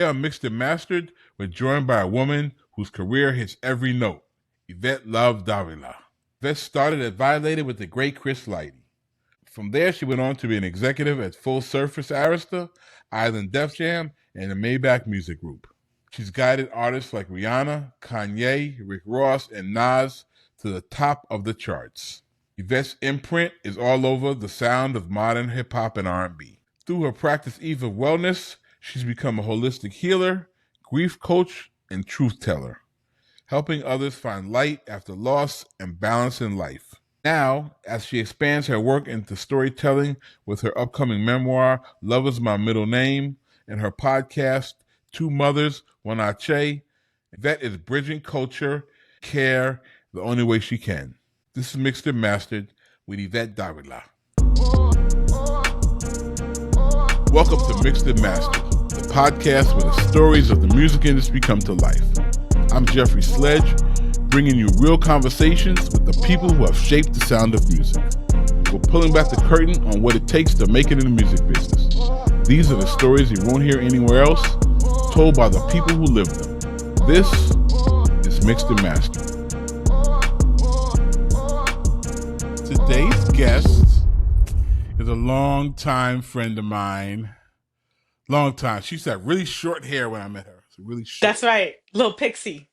They are mixed and mastered when joined by a woman whose career hits every note, Yvette Love Dávila. Yvette started at Violator with the great Chris Lighty. From there, she went on to be an executive at Full Surface Arista, Island Def Jam, and the Maybach Music Group. She's guided artists like Rihanna, Kanye, Rick Ross, and Nas to the top of the charts. Yvette's imprint is all over the sound of modern hip-hop and R&B. Through her practice Eve of Wellness, she's become a holistic healer, grief coach, and truth teller, helping others find light after loss and balance in life. Now, as she expands her work into storytelling with her upcoming memoir, Love Is My Middle Name, and her podcast, Two Mothers, One Aché, Yvette is bridging culture, care, the only way she can. This is Mixed and Mastered with Yvette Dávila. Welcome to Mixed and Mastered, the podcast where the stories of the music industry come to life. I'm Jeffrey Sledge, bringing you real conversations with the people who have shaped the sound of music. We're pulling back the curtain on what it takes to make it in the music business. These are the stories you won't hear anywhere else, told by the people who live them. This is Mixed and Mastered. Today's guest is a longtime friend of mine. Long time. She used to have really short hair when I met her. Really short. That's right. Little pixie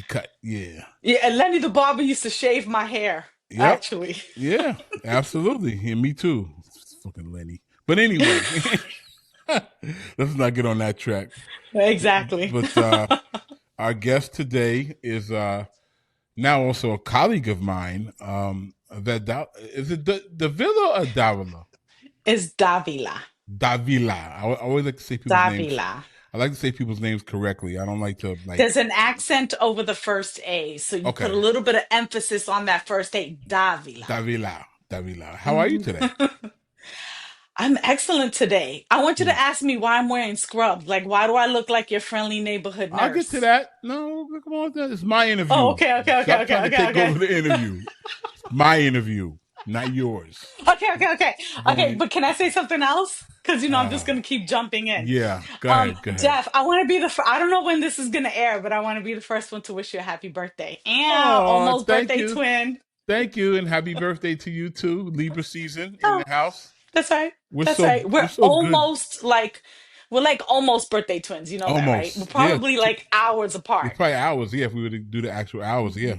cut. Yeah. Yeah, and Lenny the Barber used to shave my hair, actually. Yeah, absolutely. And me too. Fucking Lenny. But anyway, let's not get on that track. Exactly. But our guest today is now also a colleague of mine. Is it Dávila or Dávila? It's Dávila. Dávila. I always like to say people's names. I like to say people's names correctly. I don't like to There's an accent over the first A, so you put a little bit of emphasis on that first A. Dávila. Dávila. How are you today? I'm excellent today. I want you to ask me why I'm wearing scrubs. Like, why do I look like your friendly neighborhood nurse? I'll get to that. No, come on. It's my interview. Oh, okay. Stop trying to take over the interview. My interview, not yours. Okay, but can I say something else? Because, I'm just going to keep jumping in. Yeah, go ahead. Jeff, I want to be I don't know when this is going to air, but I want to be the first one to wish you a happy birthday. And almost birthday twin. Thank you, and happy birthday to you too. Libra season in the house. That's right. We're almost good. We're like almost birthday twins. You know almost. That, right? We're probably like hours apart. It's probably hours, yeah. If we were to do the actual hours, yeah.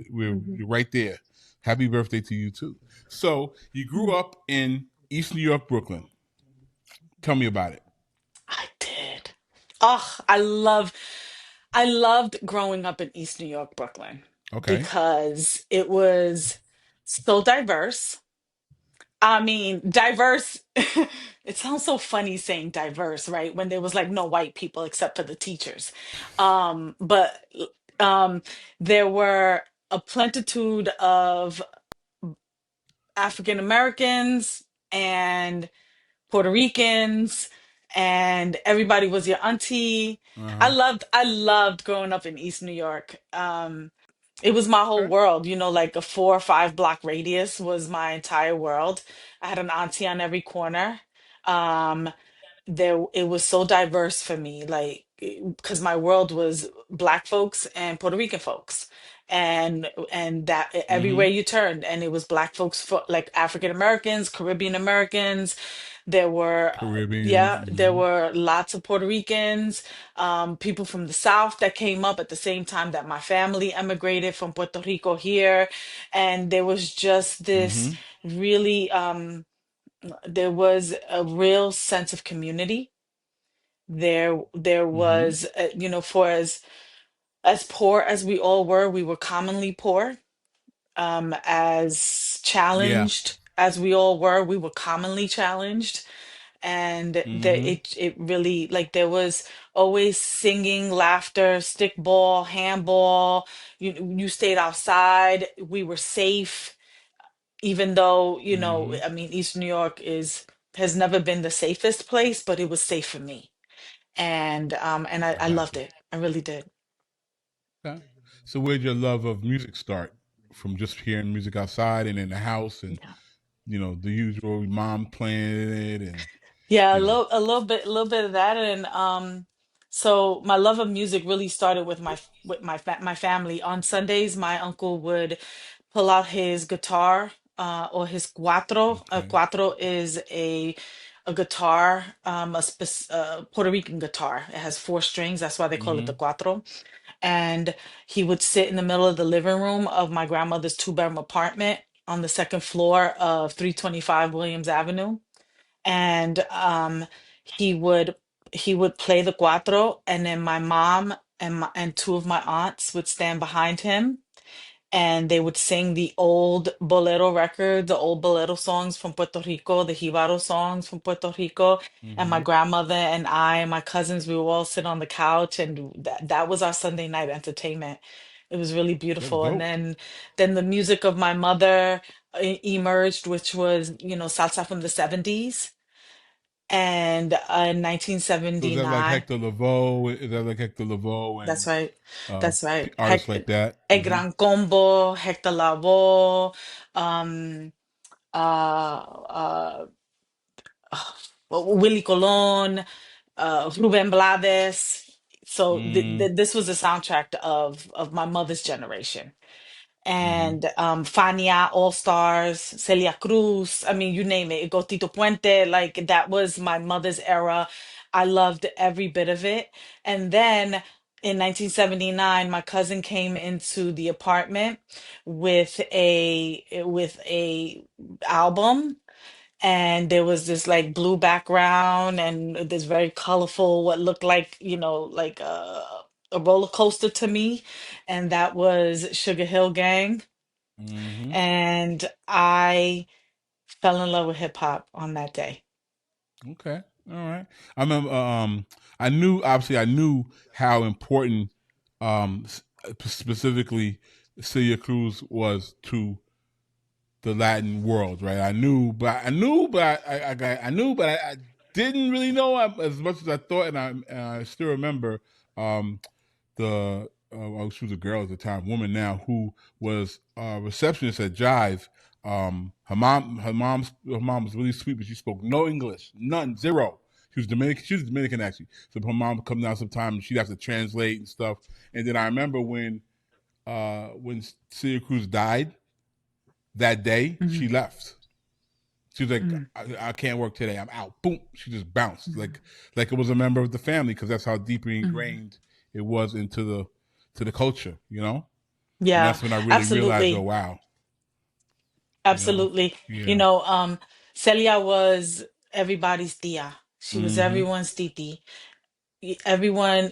We're right there. Happy birthday to you too. So you grew up in East New York, Brooklyn. Tell me about it. I did. Oh, I loved growing up in East New York, Brooklyn. Okay. Because it was so diverse. I mean, diverse, it sounds so funny saying diverse, right? When there was like no white people except for the teachers. But there were a plentitude of African Americans and Puerto Ricans, and everybody was your auntie. I loved growing up in East New York. It was my whole world, like a 4 or 5 block radius was my entire world. I had an auntie on every corner. Um, it was so diverse for me, like, because my world was Black folks and Puerto Rican folks. And that everywhere you turned, and it was Black folks, like African Americans, Caribbean Americans. There were there were lots of Puerto Ricans, people from the South that came up at the same time that my family emigrated from Puerto Rico here. And there was just this really there was a real sense of community. There was for as poor as we all were, we were commonly poor. As challenged as we all were, we were commonly challenged. And it really, like, there was always singing, laughter, stickball, handball. You stayed outside. We were safe, even though, I mean, East New York has never been the safest place, but it was safe for me. And I loved it. I really did. Okay. So where'd your love of music start? From just hearing music outside and in the house, and the usual mom playing it, and a little bit of that. And So my love of music really started with my family. On Sundays, my uncle would pull out his guitar or his cuatro. A Okay. cuatro is a guitar, Puerto Rican guitar. It has four strings. That's why they call it the Mm-hmm. cuatro. And he would sit in the middle of the living room of my grandmother's two-bedroom apartment on the second floor of 325 Williams Avenue. And he would he would play the cuatro, and then my mom and two of my aunts would stand behind him, and they would sing the old bolero record, the old bolero songs from Puerto Rico, the Jibaro songs from Puerto Rico. And my Mm-hmm. grandmother and I and my cousins, we would all sit on the couch, and that was our Sunday night entertainment. It was really That's beautiful. And dope. then the music of my mother emerged, which was, salsa from the 70s. And in So is that like 1979, Hector Lavoe? Is that like Hector Lavoe that's and right. That's right. artists like that? El Mm-hmm. Gran Combo, Hector Lavoe, um, uh, Willie Colon, Ruben Blades. So Mm-hmm. this was the soundtrack of my mother's generation. Mm-hmm. And Fania All Stars, Celia Cruz. I mean, you name it. Gotito Puente. Like that was my mother's era. I loved every bit of it. And then in 1979, my cousin came into the apartment with a album, and there was this like blue background and this very colorful, what looked like, like a roller coaster to me, and that was Sugar Hill Gang. Mm-hmm. And I fell in love with hip hop on that day. Okay. All right. I remember. I knew. Obviously, I knew how important, specifically, Celia Cruz was to the Latin world, right? I knew, but I didn't really know as much as I thought, and I still remember the well, she was a girl at the time, woman now, who was a receptionist at Jive. Her mom was really sweet, but she spoke no English, none, zero. She was Dominican. She was Dominican actually. So her mom would come down sometimes, and she'd have to translate and stuff. And then I remember when Celia Cruz died that day, she Mhm, left. She was like, mhm, I can't work today. I'm out. Boom. She just bounced mhm, like it was a member of the family because that's how deeply mhm. ingrained it was into the culture, And Yeah, that's when I really realized, oh absolutely. wow, you know, Absolutely. You yeah. know, Celia was everybody's tia. She was Mm-hmm. everyone's titi. Everyone,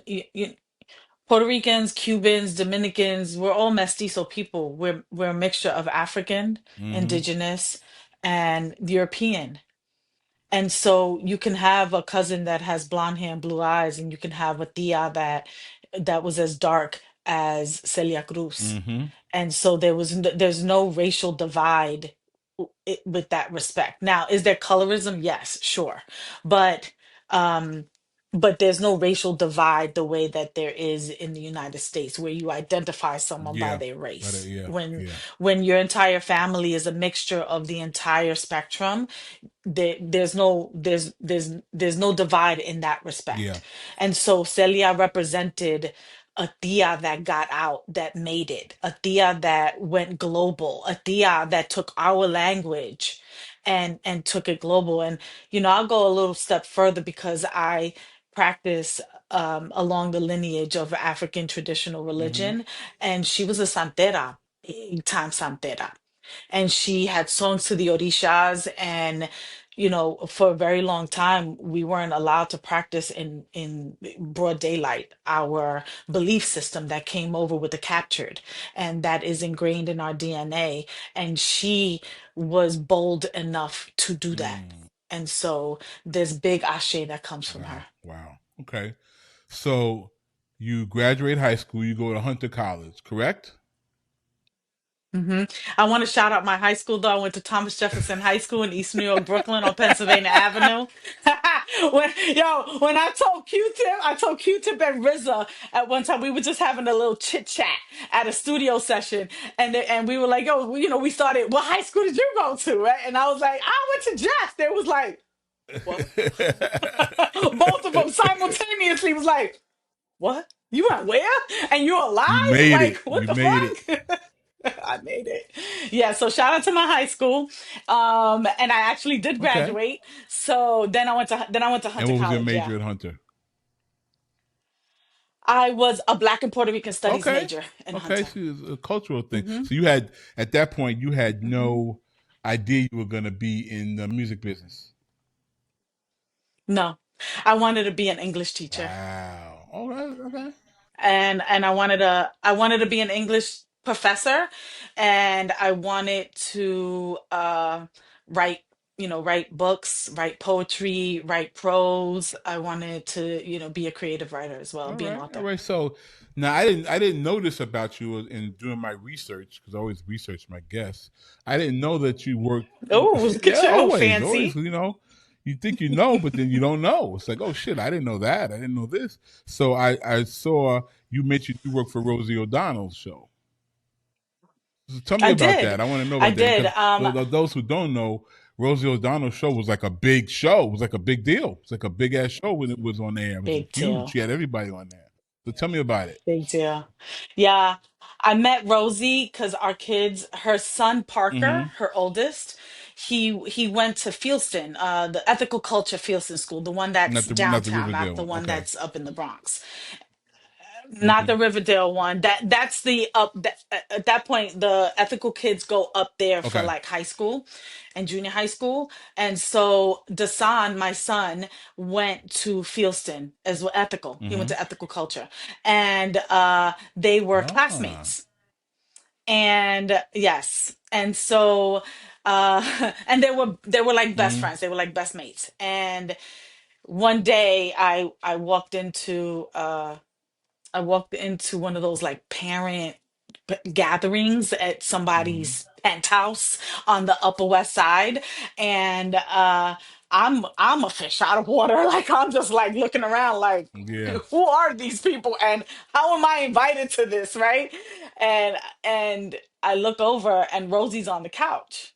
Puerto Ricans, Cubans, Dominicans, we're all mestizo people. We're a mixture of African, Mm-hmm. indigenous, and European. And so you can have a cousin that has blonde hair and blue eyes, and you can have a tia that was as dark as Celia Cruz. Mm-hmm. And so there's no racial divide with that respect. Now, is there colorism? Yes, sure. But um but there's no racial divide the way that there is in the United States, where you identify someone by Yeah. their But race. yeah, When yeah, your entire family is a mixture of the entire spectrum, there's no divide in that yeah. respect. And so Celia represented a tia that got out, that made it, a tia that went global, a tia that took our language and took it global. And I'll go a little step further because I practice along the lineage of African traditional Mm-hmm. religion, and she was a santera, big time santera, and she had songs to the orishas. And for a very long time we weren't allowed to practice in broad daylight our belief system that came over with the captured, and that is ingrained in our DNA. And she was bold enough to do that. Mm. And so there's big Aché that comes from her. Wow. Wow. Okay. So you graduate high school, you go to Hunter College, correct? hmm I want to shout out my high school though. I went to Thomas Jefferson High School in East New York, Brooklyn on Pennsylvania Avenue. When I told Q-Tip and RZA at one time, we were just having a little chit chat at a studio session, and we were like, yo, we started. What high school did you go to, right? And I was like, I went to Jeff. They was like, what? Both of them simultaneously was like. What? You went where? And you're You alive? made Like, it. what You the made it. fuck? I made it. Yeah, so shout out to my high school. And I actually did Okay. graduate. So then I went to And Hunter what was your College, yeah. major at Hunter? I was a Black and Puerto Rican studies Okay. major in Okay. Hunter. See, it's a cultural thing. Hmm. So you had at that point you had Hmm. no idea you were going to be in the music business. No. I wanted to be an English teacher. Wow. All right. Okay. And I wanted to be an English professor, and I wanted to write, write books, write poetry, write prose. I wanted to, be a creative writer as well, All be an right. All author. right. So now I didn't know this about you in doing my research because I always research my guests. I didn't know that you worked. Oh, look at Yeah. you, Always. fancy. You know. You think you know, but then you don't know. It's like, oh shit, I didn't know that. I didn't know this. So I saw you mentioned you worked for Rosie O'Donnell's show. So tell me I about did. that. I want to know I about that did. because those who don't know, Rosie O'Donnell's show was like a big show. It was like a big deal. It's like a big ass show when it was on air. It was Big huge. deal. She had everybody on there. So tell me about it. Big deal. Yeah. I met Rosie because her son Parker, Mm-hmm. her oldest, he went to Fieldston, the ethical culture Fieldston school, the one that's Not the downtown, not Riverdale the one. one Okay. that's up in the Bronx. Not Mm-hmm. the Riverdale one. That's the up that, at that point the ethical kids go up there for Okay. like high school and junior high school. And so Dasan, my son, went to Fieldston as well, ethical. He went Mm-hmm. to ethical culture. And they were Ah. classmates. And yes. And so and they were like best Mm-hmm. friends. They were like best mates. And one day I walked into one of those like parent gatherings at Mm-hmm. somebody's penthouse on the Upper West Side, and I'm a fish out of water. Like I'm just like looking around, like Yeah. who are these people, and how am I invited to this, right? And I look over, and Rosie's on the couch,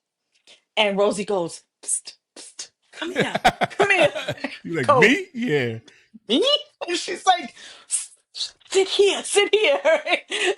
and Rosie goes, "Psst, psst, come here, come here." You like Go, me? Yeah. me? And she's like, sit here, sit here.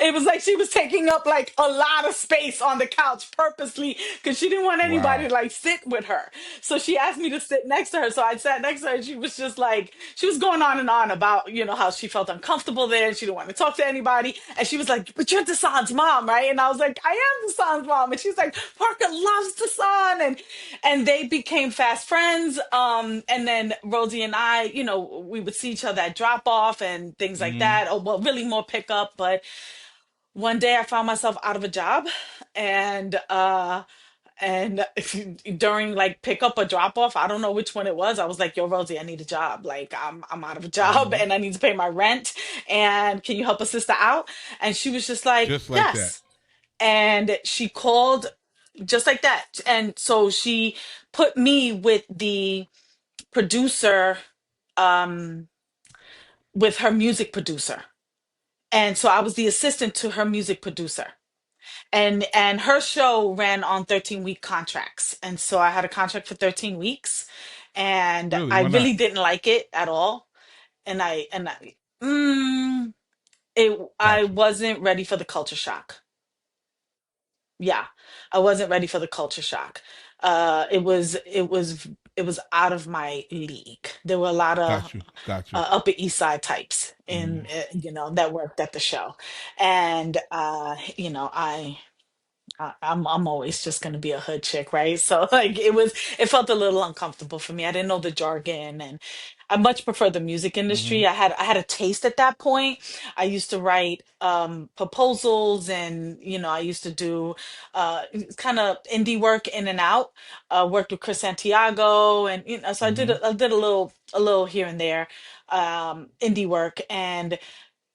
It was like she was taking up like a lot of space on the couch purposely because she didn't want anybody Wow. to like sit with her. So she asked me to sit next to her. So I sat next to her, and she was just like, she was going on and on about, how she felt uncomfortable there and she didn't want to talk to anybody. And she was like, but you're Dasan's mom, right? And I was like, I am Dasan's mom. And she's like, Parker loves Dasan. And they became fast friends. And then Rosie and I, we would see each other at drop off and things like Mm-hmm. that. Oh, well, really more pickup. But one day I found myself out of a job, and and during like pickup or drop off, I don't know which one it was. I was like, "Yo, Rosie, I need a job. Like, I'm out of a job, Mm-hmm. and I need to pay my rent. And can you help a sister out?" And she was just like, Just like that. "Yes." And she called just like that. And so she put me with the producer, um, with her music producer. And so I was the assistant to her music producer. And her show ran on 13-week contracts. And so I had a contract for 13 weeks, and Really? I Why really not? didn't like it at all. And I Gotcha. wasn't ready for the culture shock. Yeah, I wasn't ready for the culture shock. It was out of my league. There were a lot of Got you. Got you. Upper East Side types in Mm-hmm. that worked at the show, and I'm always just gonna be a hood chick, right? So like it felt a little uncomfortable for me. I didn't know the jargon, and I much prefer the music Mm-hmm. industry. I had a taste at that point. I used to write proposals, and I used to do kind of indie work in and out. Worked with Chris Santiago, and so I did Mm-hmm. a little here and there, indie work, and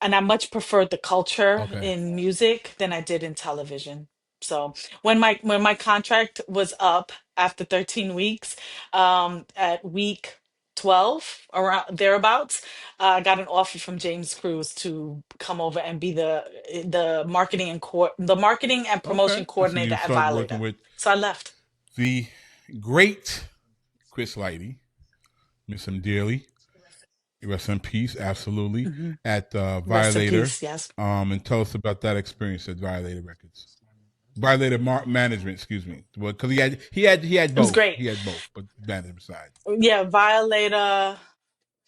I much preferred the culture Okay. in music than I did in television. So when my contract was up after 13 weeks, at week 12 around thereabouts, I got an offer from James Cruz to come over and be the marketing and promotion Okay. So coordinator you at start working Violator. with So I left. the great Chris Lighty, miss him dearly, Rest in peace, absolutely. Hmm. At Rest in Violator, peace. Yes, and tell us about that experience at Violator Records. Violator Management, excuse me, because he had it was both. great. He had both, but management side. Yeah, Violator.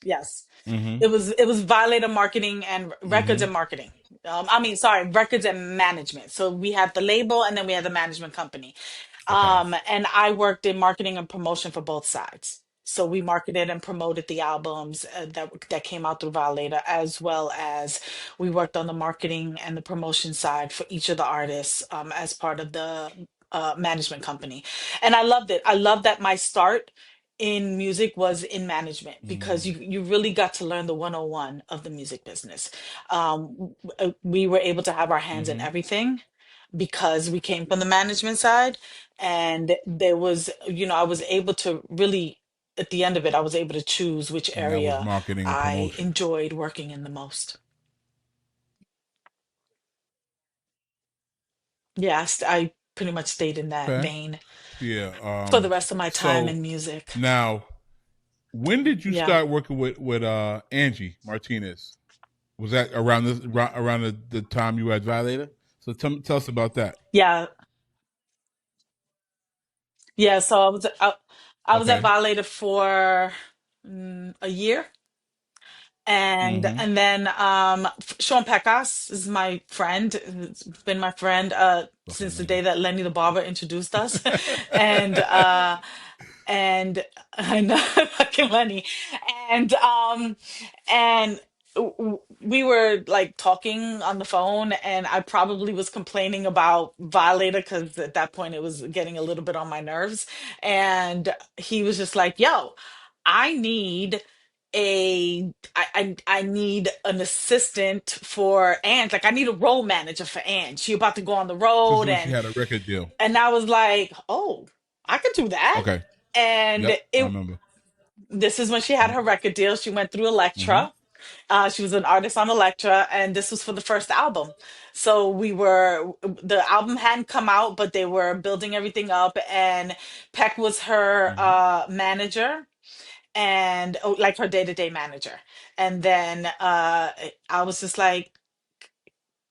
Yes. Mm-hmm. It was Violator marketing and records Mm-hmm. and marketing. I mean, sorry, records and management. So we had the label and then we had the management company. Okay. And I worked in marketing and promotion for both sides. So we marketed and promoted the albums that came out through Violator, as well as we worked on the marketing and the promotion side for each of the artists as part of the management company. And I loved it. I loved that my start in music was in management because Mm, you really got to learn the 101 of the music business. We were able to have our hands in mm-hmm. everything because we came from the management side, and there was, I was able to really, at the end of it, I was able to choose which And that was area marketing and I promotion. enjoyed working in the most. Yes, I pretty much stayed in that Okay. vein Yeah. for the rest of my time So in music. now, when did you Yeah. start working with Angie Martinez? Was that around around the time you were at Violator? So tell us about that. Yeah. Yeah, so I was at Okay. Violator for a year. Mm-hmm. And then Sean Pecos is my friend. It's been my friend Fucking since the Lenny. day that Lenny the Barber introduced us. and and I know fucking Lenny. And and we were like talking on the phone, and I probably was complaining about Violator because at that point it was getting a little bit on my nerves. And he was just like, "Yo, I need I need an assistant for Ange. Like I need a role manager for Ange. She about to go on the This is road." when she and had a record deal. and I was like, "Oh, I could do that." Okay. And Yep. I remember. this is when she had her record deal. She went through Mm-hmm. Elektra. She was an artist on Elektra, and this was for the first album. So the album hadn't come out, but they were building everything up, and Peck was her Mm-hmm. manager, and like her day-to-day manager. And then I was just like,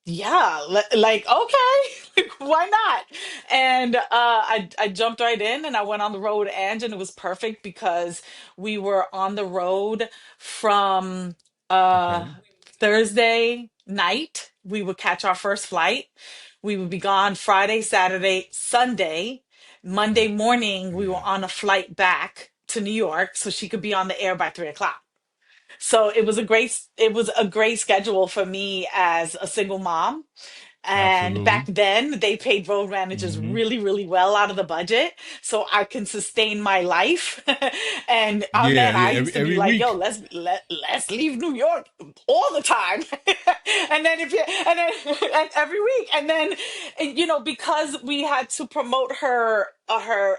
yeah, like okay, why not? And I jumped right in and I went on the road, and it was perfect because we were on the road from uh Okay. Thursday night. We would catch our first flight. We would be gone Friday, Saturday, Sunday. Monday morning, we were Yeah. on a flight back to New York so she could be on the air by 3 o'clock. So it was a great schedule for me as a single mom. And back Absolutely. then, they paid road managers Mm-hmm. really, really well out of the budget, so I can sustain my life. And oh Yeah. man, Yeah. I used to be Every like, "Yo, week. let's leave New York all the time," and then and every week, and then because we had to promote her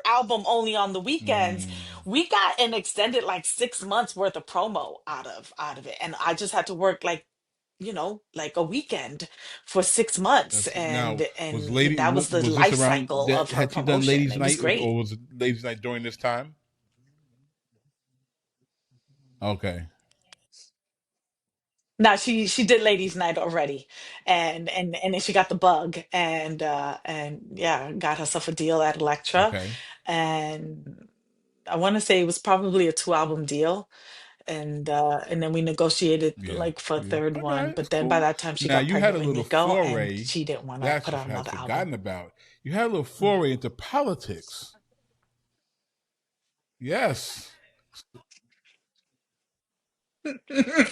album only on the weekends, Mm, we got an extended like 6 months worth of promo out of it, and I just had to work like a weekend for 6 months, that's now and that was the was this life around cycle that of her had she done promotion. Ladies It was Night great. or was it Ladies Night during this time? Okay. Now she did Ladies Night already, and then she got the bug, and yeah, got herself a deal at Elektra, Okay. and I want to say it was probably a 2 album deal, and then we negotiated Yeah. like for a Yeah. third All one, right. but It's then by cool. that time she Now got you had pregnant a with little Nico, and foray she didn't want to that put out I had another album. forgotten about. You had a little foray into politics. Yes.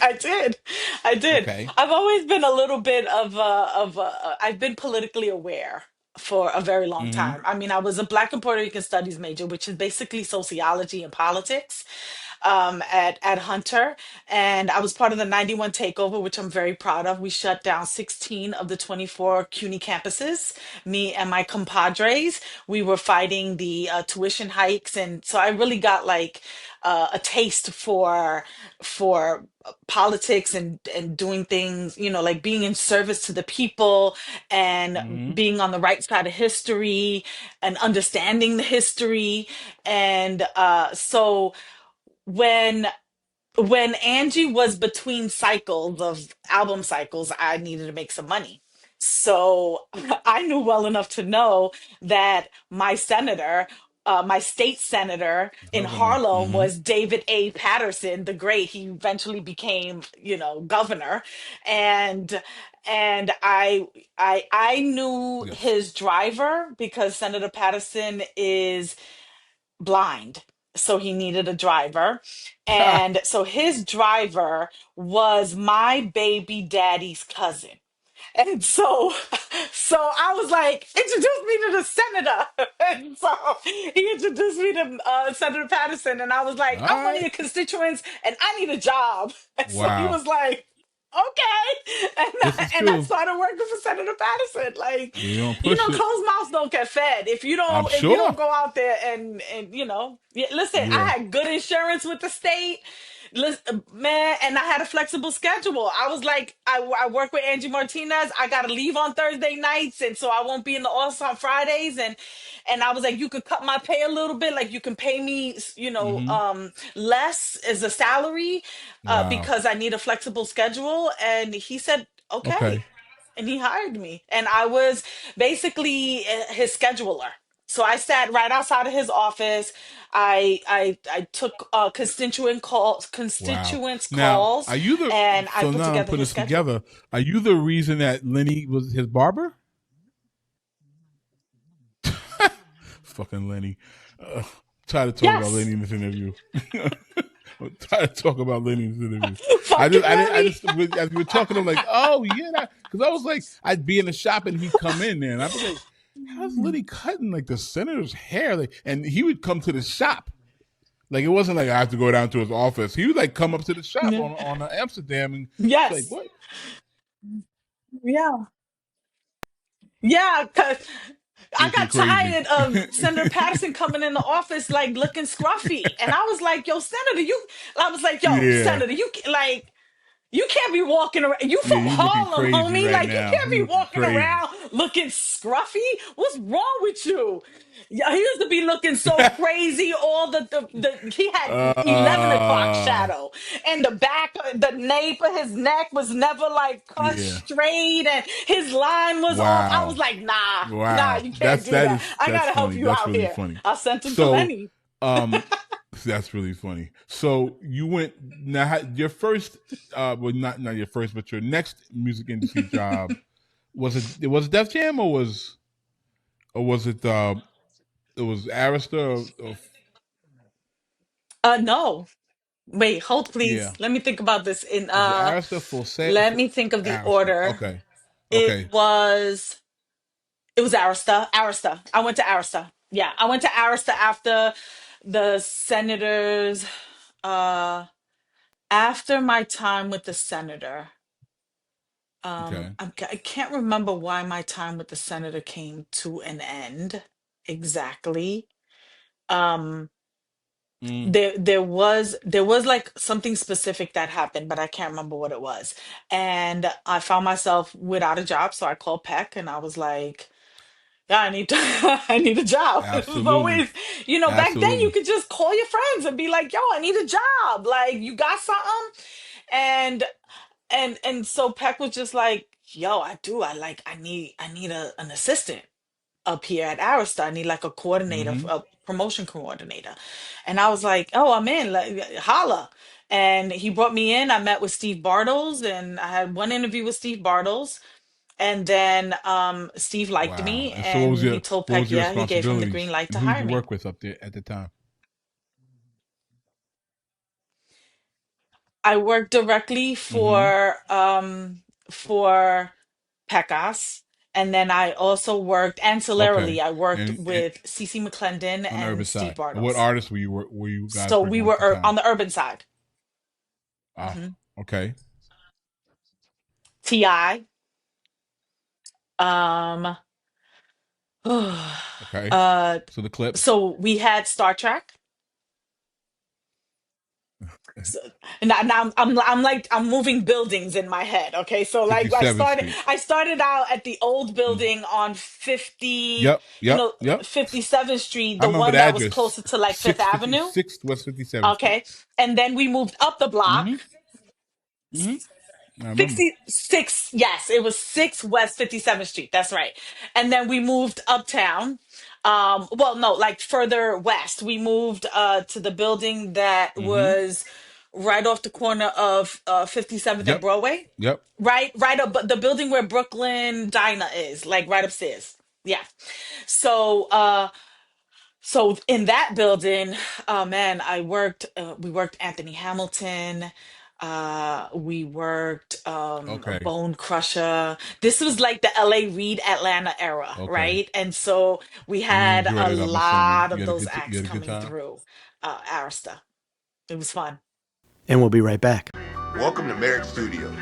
I did. I did. Okay. I've always been a little bit I've been politically aware for a very long Mm-hmm. time. I mean, I was a Black and Puerto Rican studies major, which is basically sociology and politics, at Hunter. And I was part of the 91 takeover, which I'm very proud of. We shut down 16 of the 24 CUNY campuses, me and my compadres. We were fighting the tuition hikes. And so I really got like a taste for politics and doing things, like being in service to the people, and Mm-hmm. being on the right side of history and understanding the history. And so when when Angie was between cycles of album cycles, I needed to make some money. So I knew well enough to know that my senator, my state senator in Governor. Harlem Mm-hmm. was David A. Paterson, the great. He eventually became, governor. And I knew Yes. his driver because Senator Patterson is blind. So he needed a driver. And so his driver was my baby daddy's cousin. And so I was like, introduce me to the senator. And so he introduced me to Senator Patterson. And I was like, All I'm one of right. your constituents and I need a job. And so he Wow. was like, okay. This is And I true. started working for Senator Patterson. Like, You don't push it. closed mouths don't get fed. I'm If you sure. don't go out there and yeah, listen, I Yeah. had good insurance with the state. Listen, man, and I had a flexible schedule. I was like, I work with Angie Martinez. I got to leave on Thursday nights, and so I won't be in the office on Fridays. And I was like, you could cut my pay a little bit, like you can pay me, Mm-hmm. less as a salary, Wow. because I need a flexible schedule. And he said, Okay. okay, and he hired me, and I was basically his scheduler. So I sat right outside of his office. I took Wow. constituents Now, calls, are you the? and I So put now I'm together putting his this schedule. together. Are you the reason that Lenny was his barber? Fucking Lenny. Try to talk about Yes. Lenny in this interview. Try to talk about Lenny in this interview. Fucking I Lenny. just, as we were talking, I'm like, oh yeah, because I was like, I'd be in the shop and he'd come in there, and I'd be like, how's Lenny cutting like the senator's hair? Like, and he would come to the shop. Like it wasn't like I have to go down to his office. He would like come up to the shop Yeah. on Amsterdam, and it's like, Yes. what? Yeah. Yeah, because I Basically got crazy. tired of Senator Patterson coming in the office like looking scruffy. And I was like, yo, Senator, I was like, yo, Yeah. Senator, like, you can't be walking around. You Yeah, from he's looking Harlem, crazy homie. right Like, you now. can't He's be looking walking crazy. around looking scruffy. What's wrong with you? Yeah, he used to be looking so crazy. All he had 11 o'clock uh shadow, and the nape of his neck was never like cut yeah. straight, and his line was off. I was Wow. like, nah, Wow. you can't do that. I That's gotta help funny. you That's out really here. funny. I sent him to So Lenny. um that's really funny. So you went now your first well not your first, but your next music industry job was it Def Jam or was it was Arista or No. Wait, hold please. yeah. Let me think about this in Was it Arista full set let for me think of the Arista? order. Okay. It Okay. was it was Arista. Arista. I went to Arista. Yeah, I went to Arista after the senators uh after my time with the senator. Okay. I can't remember why my time with the senator came to an end exactly. Um Mm, there was like something specific that happened, but I can't remember what it was. And I found myself without a job, so I called Peck and I was like, yeah, I need to, I need a job. It was absolutely. always, back then you Absolutely. could just call your friends and be like, yo, I need a job. Like, you got something? And so Peck was just like, yo, I do. I need an assistant up here at Arista. I need like a coordinator, Mm-hmm. a promotion coordinator. And I was like, oh, I'm in, like, holla. And he brought me in. I met with Steve Bartles and I had one interview with Steve Bartles. And then Steve liked Wow. me And so what was and he told Peck, your yeah, he gave him the green responsibilities light and to who did hire you me. work with up there at the time? I worked directly Mm-hmm. for Pecos. And then I also worked ancillarily. Okay. I worked And with CC McClendon on the and urban Steve side. And what Bartles. artists were you guys So we working with were at the time? on the urban side. Ah, Hmm. okay. Ti. Um. Okay. uh. So the clips. So we had Star Trek. So now I'm like I'm moving buildings in my head. Okay, so like 57th Street. I started out at the old Mm. building on 50, Yep, yep, yep. 57th Street, I the remember one the that was address. closer to like Fifth Avenue. 656 West 57th Street. Okay, and then we moved up the block. Mm-hmm. Mm-hmm. I remember. 66, yes, it was 6 West 57th Street. That's right. And then we moved uptown. Well, no, like further west. We moved to the building that Mm-hmm. was right off the corner of 57th and Yep. Broadway. Yep. Right up, but the building where Brooklyn Diner is, like right upstairs. Yeah. So so in that building, oh man, we worked Anthony Hamilton, we worked Okay. Bone Crusher. This was like the LA Reid Atlanta era, Okay. right? And so we And you had enjoyed a it, I'm assuming. lot of those You acts had a good coming time? through Arista. It was fun. And we'll be right back. Welcome to Merrick Studios,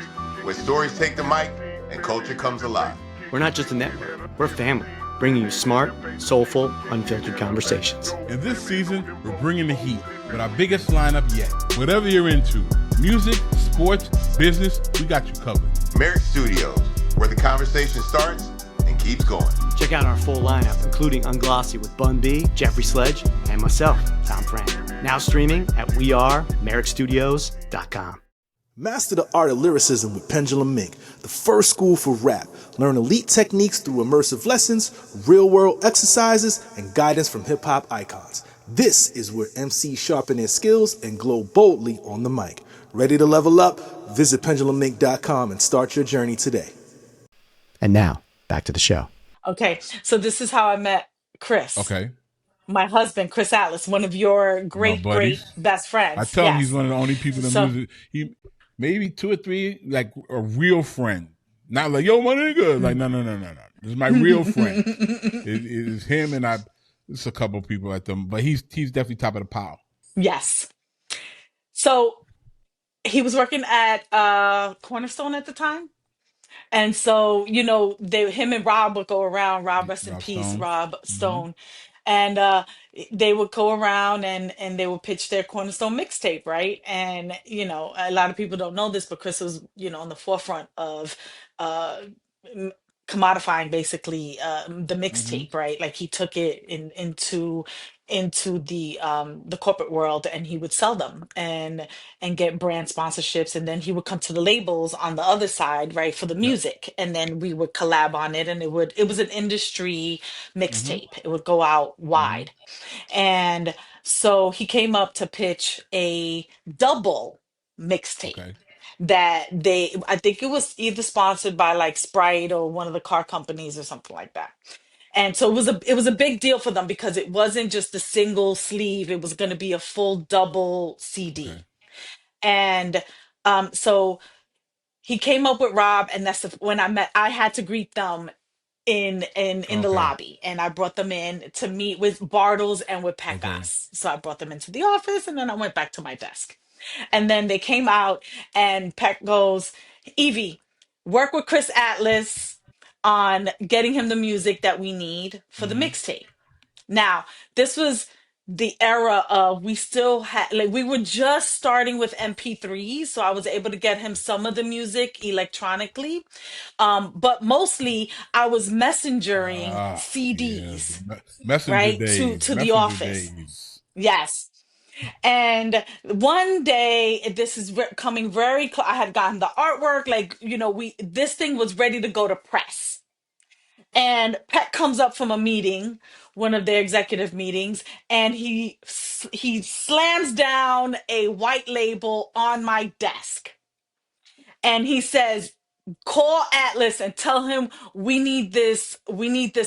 where stories take the mic and culture comes alive. We're not just a network, we're family, bringing you smart, soulful, unfiltered conversations. And this season, we're bringing the heat with our biggest lineup yet. Whatever you're into, music, sports, business, we got you covered. Merrick Studios, where the conversation starts and keeps going. Check out our full lineup, including Unglossy with Bun B, Jeffrey Sledge, and myself, Tom Frank. Now streaming at wearemerrickstudios.com. Master the art of lyricism with Pendulum Mink, the first school for rap. Learn elite techniques through immersive lessons, real-world exercises, and guidance from hip-hop icons. This is where MCs sharpen their skills and glow boldly on the mic. Ready to level up? Visit pendulummink.com and start your journey today. And now, back to the show. Okay, so this is how I met Chris, Okay. my husband, Chris Atlas, one of your My great buddies. best I friends. tell him he's Yes. one of the only people in the So music. He maybe 2 or 3, like a real friend. Not like, yo, my nigga. Like, no. This is my real friend. It is him and there's a couple of people at them, but he's definitely top of the pile. yes. So he was working at Cornerstone at the time. And so, him and Rob would go around, Rob, rest in Rob peace, Stone. Rob Mm-hmm. Stone. And they would go around and they would pitch their Cornerstone mixtape, right? And, a lot of people don't know this, but Chris was, on the forefront of uh, m- commodifying basically the Mm-hmm. mixtape, right? Like he took it into the corporate world and he would sell them and get brand sponsorships, and then he would come to the labels on the other side, right, for the Yep. music, and then we would collab on it, and it was an industry Mm-hmm. mixtape. It would go out Mm-hmm. wide. And so he came up to pitch a double mixtape Okay. that I think it was either sponsored by like Sprite or one of the car companies or something like that. And so it was a big deal for them because it wasn't just a single sleeve, it was going to be a full double Okay. CD. And so he came up with Rob, and when I had to greet them in the Okay. lobby, and I brought them in to meet with Bartles and with Okay. Pecos. So I brought them into the office, and then I went back to my desk. And then they came out, and Peck goes, Evie, work with Chris Atlas on getting him the music that we need for the Mm-hmm. mixtape. Now, this was the era of we still had like we were just starting with MP3s, so I was able to get him some of the music electronically. But mostly I was messengering Yeah. CDs, Messenger right, to days. to the Messenger office. days. Yes. And one day, this is coming very close. I had gotten the artwork, like, this thing was ready to go to press. And Pat comes up from a meeting, one of their executive meetings, and he slams down a white label on my desk. And he says, "Call Atlas and tell him we need this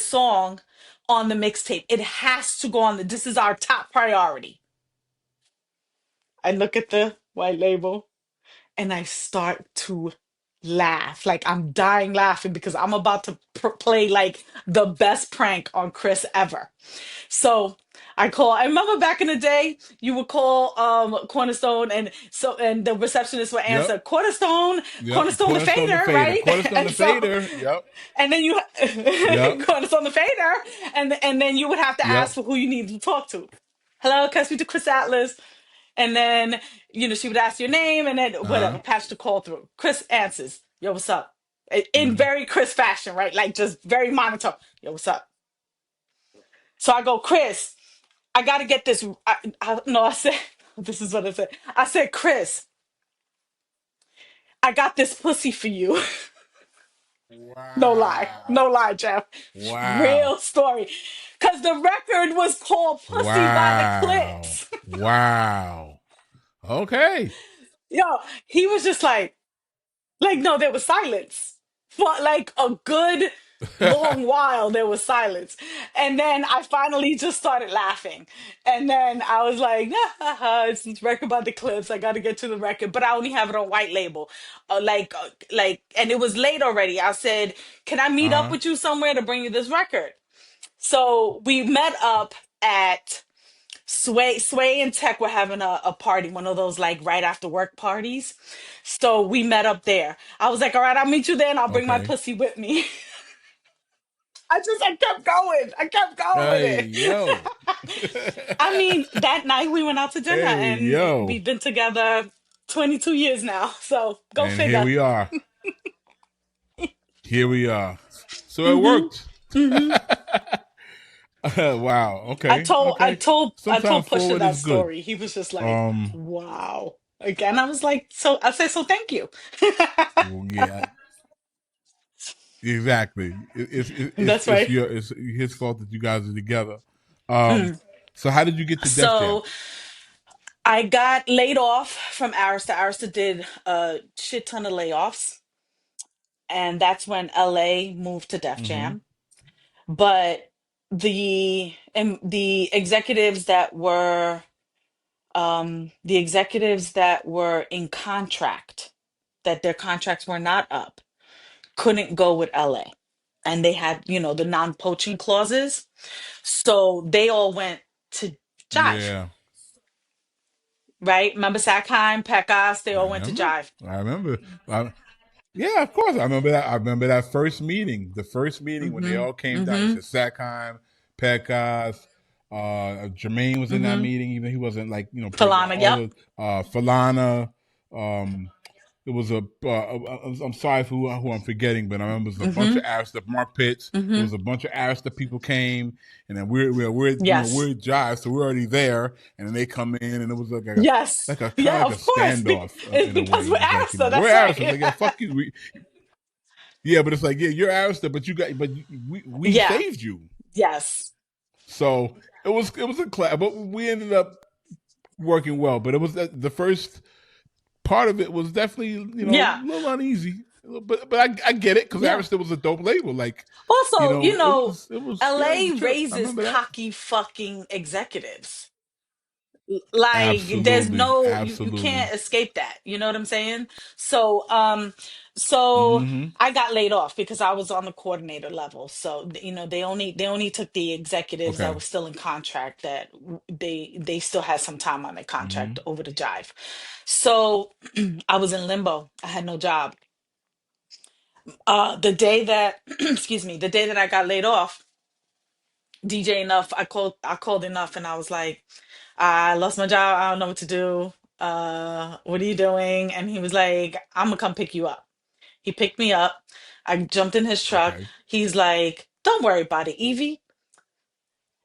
song on the mixtape. It has to go on this is our top priority." I look at the white label and I start to laugh. Like I'm dying laughing because I'm about to play like the best prank on Chris ever. So I remember back in the day, you would call Cornerstone, and the receptionist would Yep. answer Cornerstone, Yep. Cornerstone the fader, right? Cornerstone the And so fader. Yep. and then you Yep. Cornerstone the fader, and then you would have to Yep. ask for who you need to talk to. Hello, can I speak to Chris Atlas? And then, she would ask your name and then Uh whatever, patch the call through. Chris answers, yo, what's up? In huh. very Chris fashion, right? Like just very monotone. Yo, what's up? So I go, Chris, I got to get this. No, I said, this is what I said. I said, Chris, I got this pussy for you. No lie. No Wow. lie, Jeff. Wow. Real story. Because the record was called Pussy by the Wow. Clips. Wow. Okay. Yo, he was just like, no, there was silence. For like a good long while, there was silence. And then I finally just started laughing. And then I was like, it's record by the Clips. I got to get to the record. But I only have it on white label. And it was late already. I said, can I meet up Uh-huh. with you somewhere to bring you this record? So we met up at Sway and Tech were having a party, one of those like right after work parties. So we met up there. I was like, all right, I'll meet you there and I'll bring my Okay. pussy with me. I kept going. I kept going with Hey, it. yo. I mean, that night we went out to dinner Hey, and yo. we've been together 22 years now. So go And here figure. we are. Here we are. So it Hmm. worked. Hmm. Wow. I Okay. told I Okay. told I Sometimes told Pusha forward that is good. story. He was just like, Um. wow. Again, I was like, so I said, so thank you. Well, yeah. Exactly. That's right. It's his fault that you guys are together. Um. Mm. So how did you get to Def Jam? So I got laid off from Arista. Arista did a shit ton of layoffs, and that's when LA moved to Def Mm-hmm. Jam. But the executives that were in contract, that their contracts were not up, couldn't go with LA. And they had, the non-poaching clauses. So they all went to Jive, Yeah. right? Remember Sackheim, Pecos, they I all went to remember. Jive. I remember. Yeah, of course. I remember that. I remember that first meeting. The first meeting when they Mm-hmm. all came down. You Mm-hmm. said Sackheim, Pecos, Jermaine was in that Mm-hmm. meeting. Even he wasn't like Falana, all yep. the Falana. It was I'm sorry for who I'm forgetting, but I remember it was a bunch Mm-hmm. of Arista, Mark Pitts. There Mm-hmm. was a bunch of Arista people came, and then we're Yes. Jive, so we're already there, and then they come in, and it was like Yes. a kind Yeah, of like a of course. standoff It's in a way. because It we're was like Arista. we're That's Arista. It's right. like yeah, fuck you. Yeah, but it's like yeah, you're Arista, but we Yeah. saved you. Yes. So it was a class, but we ended up working well. But it was the first part of it was definitely a Yeah. little uneasy, but I get it because Yeah. Arista was a dope label. Like Also, it was a LA trip. I raises remember that. cocky fucking executives. Like there's Absolutely, no you absolutely. can't escape that. You know what I'm saying? So Mm-hmm. I got laid off because I was on the coordinator level. So they only took the executives that Okay. were still in contract, that they still had some time on their Mm-hmm. contract over to Jive. So I was in limbo. I had no job. The day that excuse me, the day that I got laid off, DJ Enough, I called Enough and I was like, I lost my job. I don't know what to do. What are you doing? And he was like, I'm gonna come pick you up. He picked me up. I jumped in his truck. Okay. He's like, don't worry about it, Evie.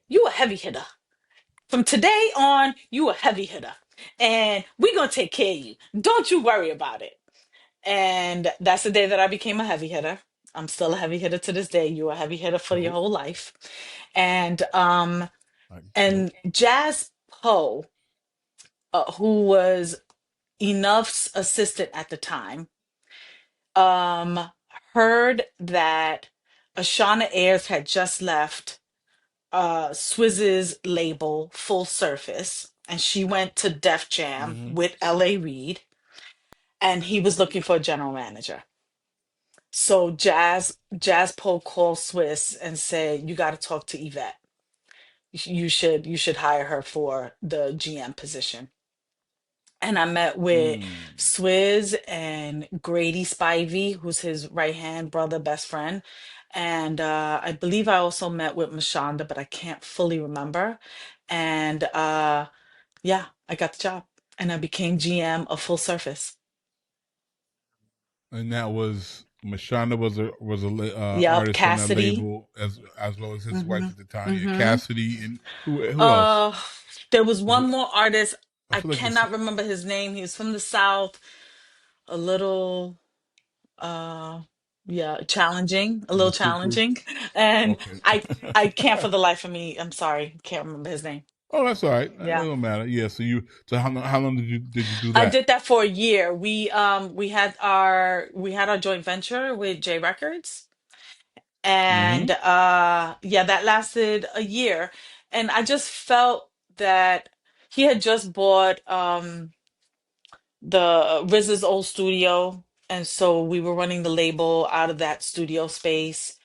You a heavy hitter. From today on, you a heavy hitter. And we're gonna take care of you. Don't you worry about it. And that's the day that I became a heavy hitter. I'm still a heavy hitter to this day. You a heavy hitter for your Dope. whole life. And Dope. Jazz Poe, who was Enough's assistant at the time, um, heard that Ashana Ayers had just left Swizz's label Full Surface, and she went to Def Jam Mm-hmm. with LA Reid, and he was looking for a general manager. So Jazz Poe called Swiss and said, "You got to talk to Yvette. You should hire her for the GM position." And I met with Mm. Swizz and Grady Spivey, who's his right hand brother, best friend. And I believe I also met with Mashonda, but I can't fully remember. And yeah, I got the job. and I became GM of Full Surface. And that was Mashonda was a Yep, artist on that Cassidy. label as well as his wife Hmm. at the time. Yeah, Hmm. Cassidy and who else? Uh, there was Was one it? more artist. I I feel like this. cannot remember his name. He was from the South, a little uh yeah, challenging, a little The cuckoo. challenging. And Okay. I can't for the life of me. I'm sorry, can't remember his name. Oh, that's all right. It Yeah. don't matter. Yeah. So how long did you do I that? did that for a year. We had our joint venture with J Records, Mm-hmm. and yeah, that lasted a year. And I just felt that he had just bought the RZA's old studio, and so we were running the label out of that studio space.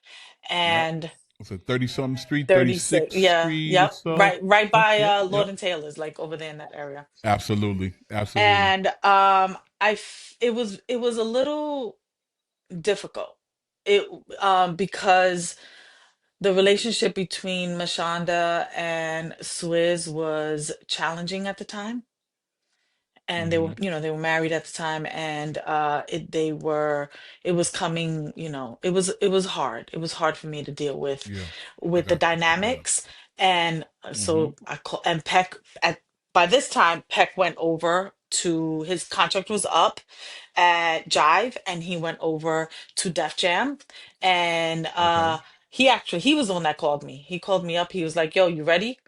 Yep. And It's a 30-something street, 36, 36th yeah, Street or yep, so. right Yep. by Yep. Lord Yep. and Taylor's, like over there in that area. Absolutely. Absolutely. And it was a little difficult. It because the relationship between Mashonda and Swizz was challenging at the time. And they were, Mm-hmm. they were married at the time, and it was coming, it was hard. It was hard for me to deal with Yeah. I with the got you. Yeah. dynamics. And Mm-hmm. so I call and Peck at by this time, Peck went over to his contract was up at Jive, and he went over to Def Jam. And Okay. he was the one that called me. He called me up. He was like, "Yo, you ready?"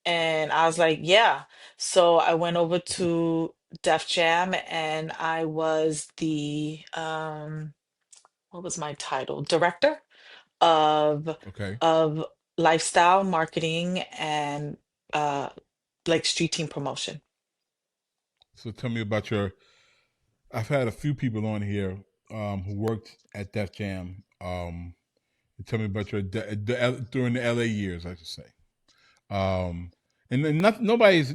And I was like, "Yeah." So I went over to Def Jam, and I was the what was my title? Director of Okay. of lifestyle marketing and uh like street team promotion. So tell me about your. I've had a few people on here who worked at Def Jam. Tell me about your during the LA years, I should say. Um, and then nobody's,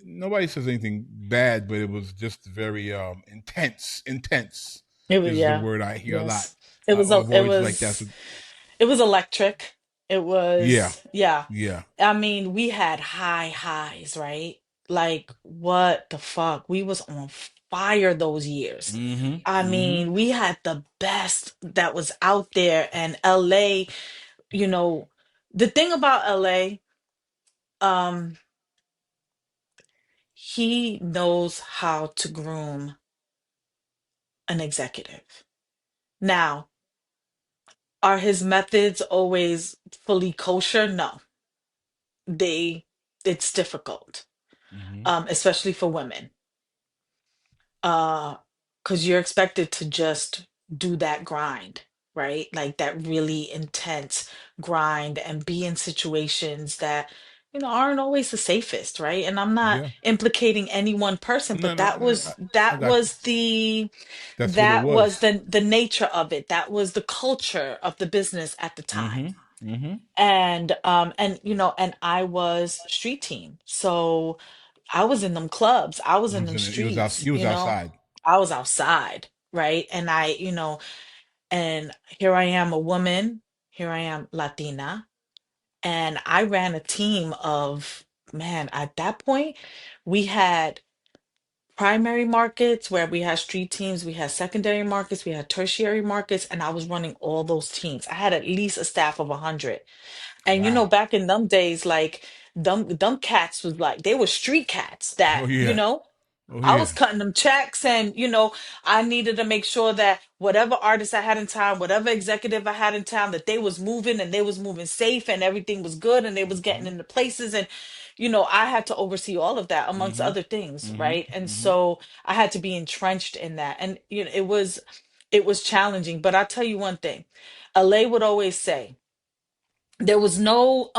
nobody says anything bad, but it was just very intense. Intense It was, is the yeah. word I hear a lot. Yes. It was a I've it always like that's was what, it was electric. It yeah, was, yeah. yeah. I mean, we had high highs, right? Like, what the fuck? We was on fire those years. Mm-hmm. I Mm-hmm. mean, we had the best that was out there. And LA, you know, the thing about LA, um, he knows how to groom an executive. Now, are his methods always fully kosher? No. They it's difficult, Mm-hmm. especially for women, uh because you're expected to just do that grind, right? Like that really intense grind, and be in situations that aren't always the safest, right? And I'm not Yeah. implicating any one person, No, but no, that was I that got you. was the That's what it that was was. the nature of it. That was the culture of the business at the time. Mm-hmm. Mm-hmm. And I was street team, so I was in them clubs, I was You in was them in it. You was out. streets, You was outside. I was outside, right? And here I am, a woman, here I am, Latina, and I ran a team of, man, at that point we had primary markets where we had street teams, we had secondary markets, we had tertiary markets, and I was running all those teams. I had at least a staff of 100. And Wow. back in them days, like them cats was like they were street cats that, Oh yeah. Oh I yeah. was cutting them checks, and I needed to make sure that whatever artist I had in town, whatever executive I had in town, that they was moving, and they was moving safe, and everything was good, and they was getting into places. And I had to oversee all of that amongst Mm-hmm. other things, Mm-hmm. right? And Mm-hmm. so I had to be entrenched in that. And it was challenging. But I'll tell you one thing. LA would always say there was no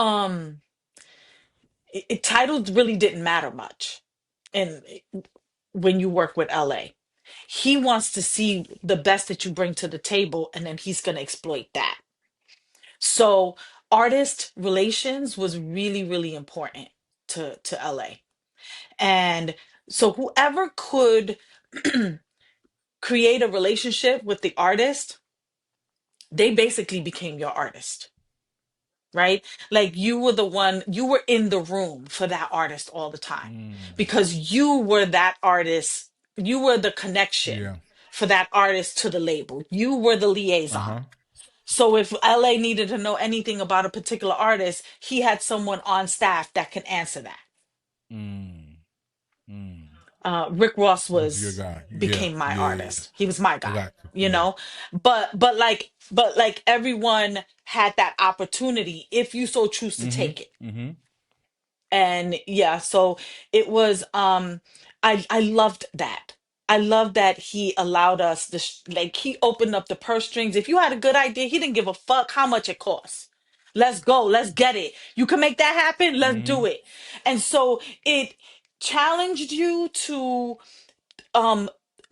titles really didn't matter much. And when you work with LA, he wants to see the best that you bring to the table, and then he's going to exploit that. So artist relations was really, really important to LA. And so whoever could create a relationship with the artist, they basically became your artist. right? Like you were the one, you were in the room for that artist all the time because you were that artist, you were the connection Yeah. for that artist to the label. You were the Uh liaison. huh. So if LA needed to know anything about a particular artist, he had someone on staff that can answer that. Mm. Mm. Rick Ross That's your was guy. Yeah. became my Yeah. Yeah. Yeah. artist. He was my I guy, got you. you Yeah. know. But like everyone had that opportunity if you so choose to Mm-hmm. take it. Mm-hmm. And yeah, so it was I loved that. I love that he allowed us like he opened up the purse strings. If you had a good idea, he didn't give a fuck how much it costs. Let's go, let's get it. You can make that happen, let's Mm-hmm. do it. And so it challenged you to um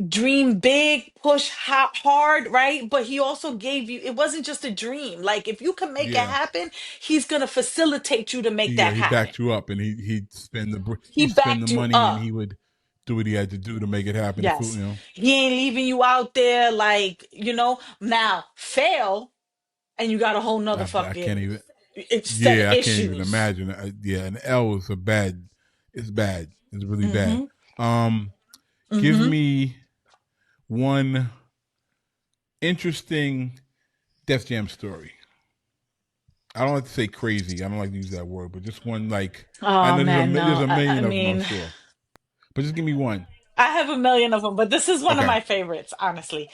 dream big, push hard, right? But he also gave you, it wasn't just a dream. Like if you can make it Yeah. happen, he's going to facilitate you to make Yeah. that He happen. backed you up, and He he'd spend the backed you money, and up. he would do what he had to do to make it happen. The food, Yes. He ain't leaving you out there like, now fail and you got a whole nother I can't fucking even. set of Yeah, I can't even issues. imagine. Yeah, an L is a bad. It's bad. It's really bad. Mm-hmm. Um, give Mm-hmm. me one interesting Def Jam story. I don't like to say crazy. I don't like to use that word, but just one like I Oh know man, there's no. a I million of them, I'm mean, sure. But just give me one. I have a million of them, but this is one of Okay. my favorites, honestly.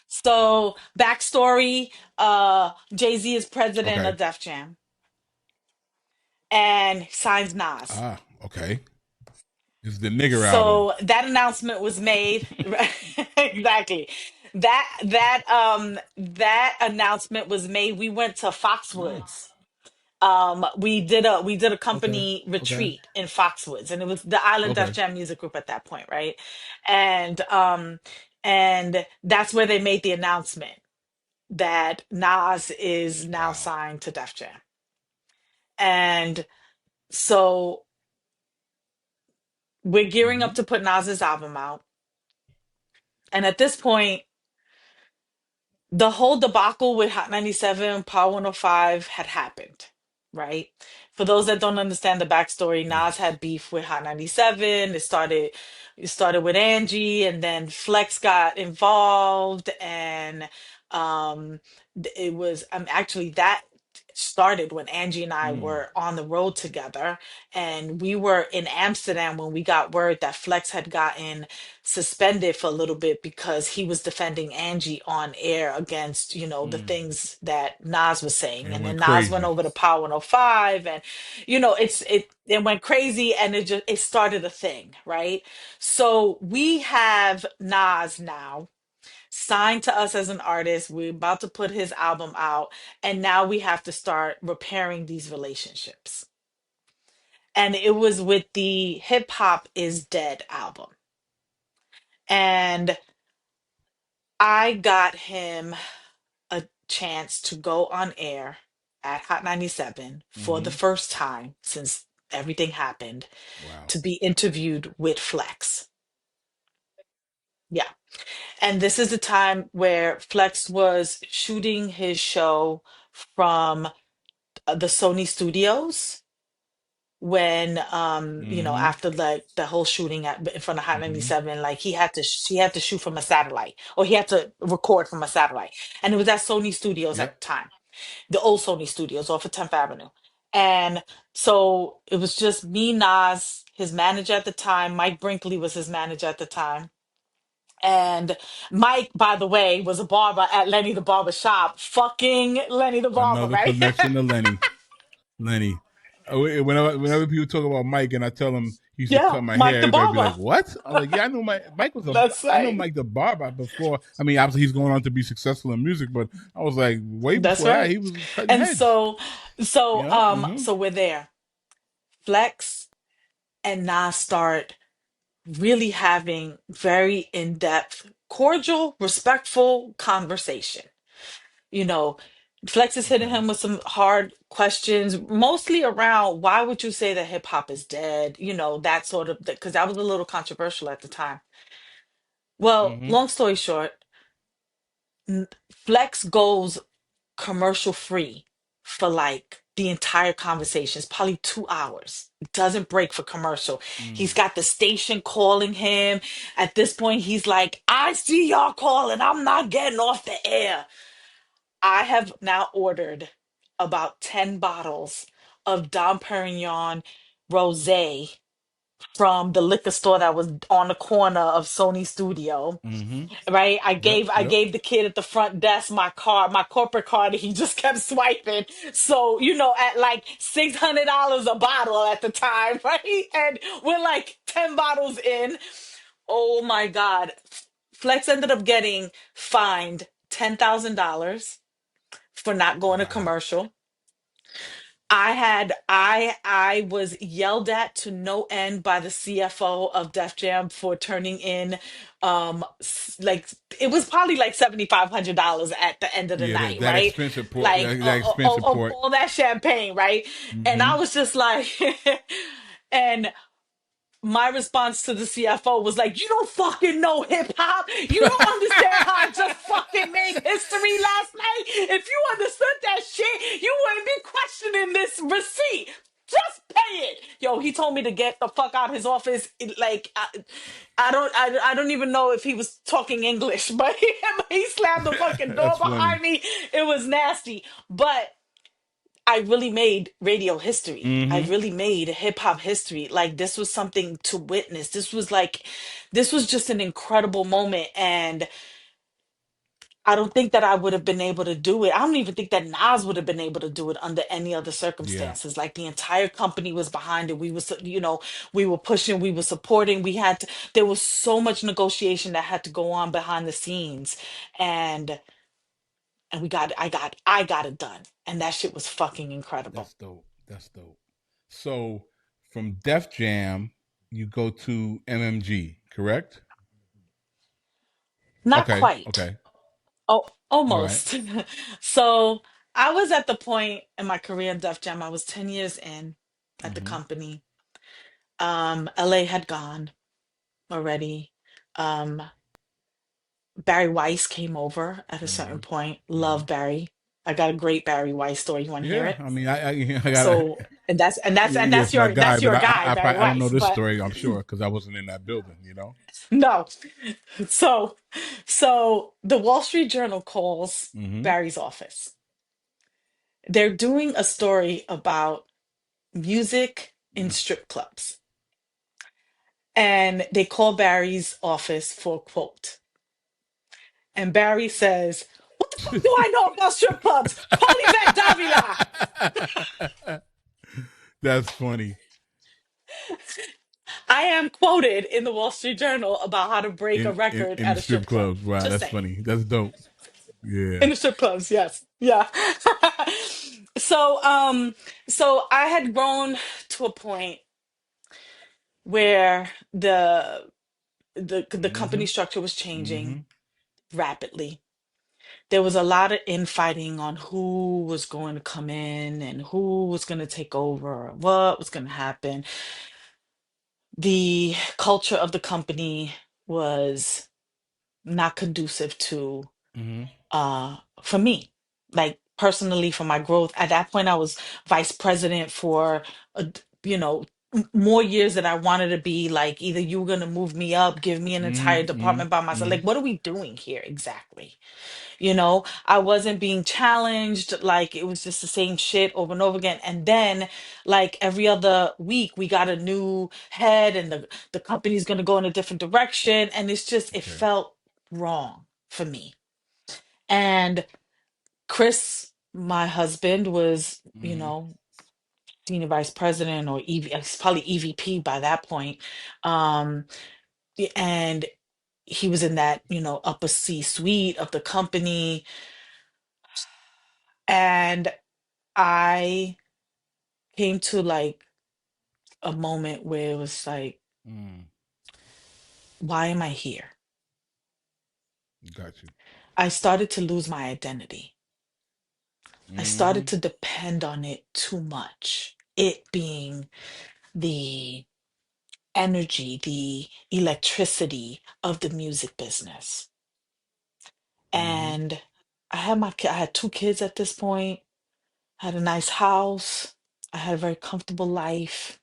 So, backstory, Jay-Z is president Okay. of Def Jam and signs Nas. Ah, okay. It's the nigger album. So that announcement was made. Exactly. That announcement was made. We went to Oh, Foxwoods. We did a okay. company Okay. retreat in Foxwoods, and it was the Island Def Okay. Jam Music Group at that point, right? And that's where they made the announcement that Nas is now Wow. signed to Def Jam. And so we're gearing up Mm-hmm. to put Nas's album out. And at this point, the whole debacle with Hot 97, Power 105 had happened, right? For those that don't understand the backstory, Nas Yes. had beef with Hot 97. It started with Angie, and then Flex got involved, and it was actually that started when Angie and I Mm. were on the road together, and we were in Amsterdam when we got word that Flex had gotten suspended for a little bit because he was defending Angie on air against, the Mm. things that Nas was saying. And it And went then Nas went crazy. over to Power 105, and it went crazy, and it started a thing, right? So we have Nas now signed to us as an artist. We're about to put his album out, and now we have to start repairing these relationships. And it was with the Hip Hop is Dead album. And I got him a chance to go on air at Hot 97 for the Mm-hmm. first time since everything happened Wow. to be interviewed with Flex. Yeah. And this is the time where Flex was shooting his show from the Sony Studios when Mm-hmm. after like the whole shooting in front of Hot Mm-hmm. 97, like he had to shoot from a satellite, or he had to record from a satellite, and it was at Sony Studios at Yep. the time, the old Sony Studios off of 10th Avenue. And so it was just me, Nas, his manager at the time. Mike Brinkley was his manager at the time. And Mike, by the way, was a barber at Lenny the Barber shop. Fucking Lenny the Barber, Another right? connection to Lenny. Lenny. Whenever people talk about Mike and I tell them he used to Yeah, cut my Mike hair, the everybody be like, Barber. "What?" I'm like, "Yeah, I know Mike was a That's I know right. Mike the barber before. I mean, obviously he's going on to be successful in music, but I was like, way That's before that, right. he was cutting And heads. so so Yeah. um Mm-hmm. so we're there. Flex and Nas start really having very in-depth, cordial, respectful conversation. You know, Flex is hitting Okay. him with some hard questions, mostly around why would you say that hip hop is dead? That sort of, because that was a little controversial at the time. Well, Mm-hmm. long story short, Flex goes commercial free for like the entire conversation. It's probably 2 hours. It doesn't break for commercial. He's Mm. got the station calling him. At this point, he's like, I see y'all calling. I'm not getting off the air. I have now ordered about 10 bottles of Dom Perignon Rosé from the liquor store that was on the corner of Sony Studio, Mm-hmm. right? I Yep. gave I Yep. gave the kid at the front desk my card, my corporate card, and he just kept swiping. So, you know, at like $600 a bottle at the time, right? And we're like 10 bottles in. Oh my God. Flex ended up getting fined $10,000 for not going to Wow. commercial. I was yelled at to no end by the CFO of Def Jam for turning in like it was probably like $7,500 at the end of the Yeah, that night, that right? expensive port, Like that expensive of port. all that champagne, right? And Mm-hmm. I was just like and my response to the CFO was like, you don't fucking know hip hop. You don't understand how I just fucking made history last night. If you understood that shit, you wouldn't be questioning this receipt. Just pay it. Yo, he told me to get the fuck out of his office. Like, I don't even know if he was talking English, but he slammed the fucking door That's funny. behind me. It was nasty. But I really made radio history. I Mm-hmm. really made hip hop history. Like this was something to witness. This was just an incredible moment. And I don't think that I would have been able to do it. I don't even think that Nas would have been able to do it under any other Yeah. circumstances. Like the entire company was behind it. We was, you know, we were pushing, we were supporting. There was so much negotiation that had to go on behind the scenes. And I got it done. And that shit was fucking incredible. That's dope. That's dope. So from Def Jam, you go to MMG, correct? Not Okay. quite. Okay. Oh, All right. almost. So I was at the point in my career in Def Jam, I was 10 years in at the Mm-hmm. company. LA had gone already. Um, Barry Weiss came over at a certain Mm-hmm. point. Mm-hmm. Love Barry. I got a great Barry Weiss story. You want to hear Yeah. it? I mean, I gotta. So, and Yes, my guy, that's but your guy, I Barry I don't know Weiss. this But story. I'm sure because I wasn't in that building. You know. no. So, so the Wall Street Journal calls Mm-hmm. Barry's office. They're doing a story about music in strip clubs. And they call Barry's office for a quote. And Barry says, what the fuck do I know about strip clubs? Call Yvette Davila. That's funny. I am quoted in the Wall Street Journal about how to break a record In at the a strip strip club. clubs. Wow, Just that's saying. funny. That's dope. Yeah. In the strip clubs, yes. Yeah. So so I had grown to a point where the Mm-hmm. company structure was changing Mm-hmm. rapidly. There was a lot of infighting on who was going to come in and who was going to take over, or what was going to happen. The culture of the company was not conducive to Mm-hmm. for me, like personally, for my growth. At that point I was vice president for you know, more years that I wanted to be. Like either you were going to move me up, give me an entire Mm-hmm. department by myself. Mm-hmm. Like what are we doing here exactly? You know, I wasn't being challenged. Like it was just the same shit over and over again. And then, like every other week, we got a new head, and the company's going to go in a different direction. And it's just, it Okay. felt wrong for me. And Chris, my husband, was, you Mm-hmm. know, senior vice president or probably EVP by that point. Um, and he was in that, you know, upper C suite of the company. And I came to like a moment where it was like, Mm. why am I here? Got you. I started to lose my identity. I Mm-hmm. started to depend on it too much. It being the energy, the electricity of the music business. Mm-hmm. And I had two kids at this point. I had a nice house. I had a very comfortable life.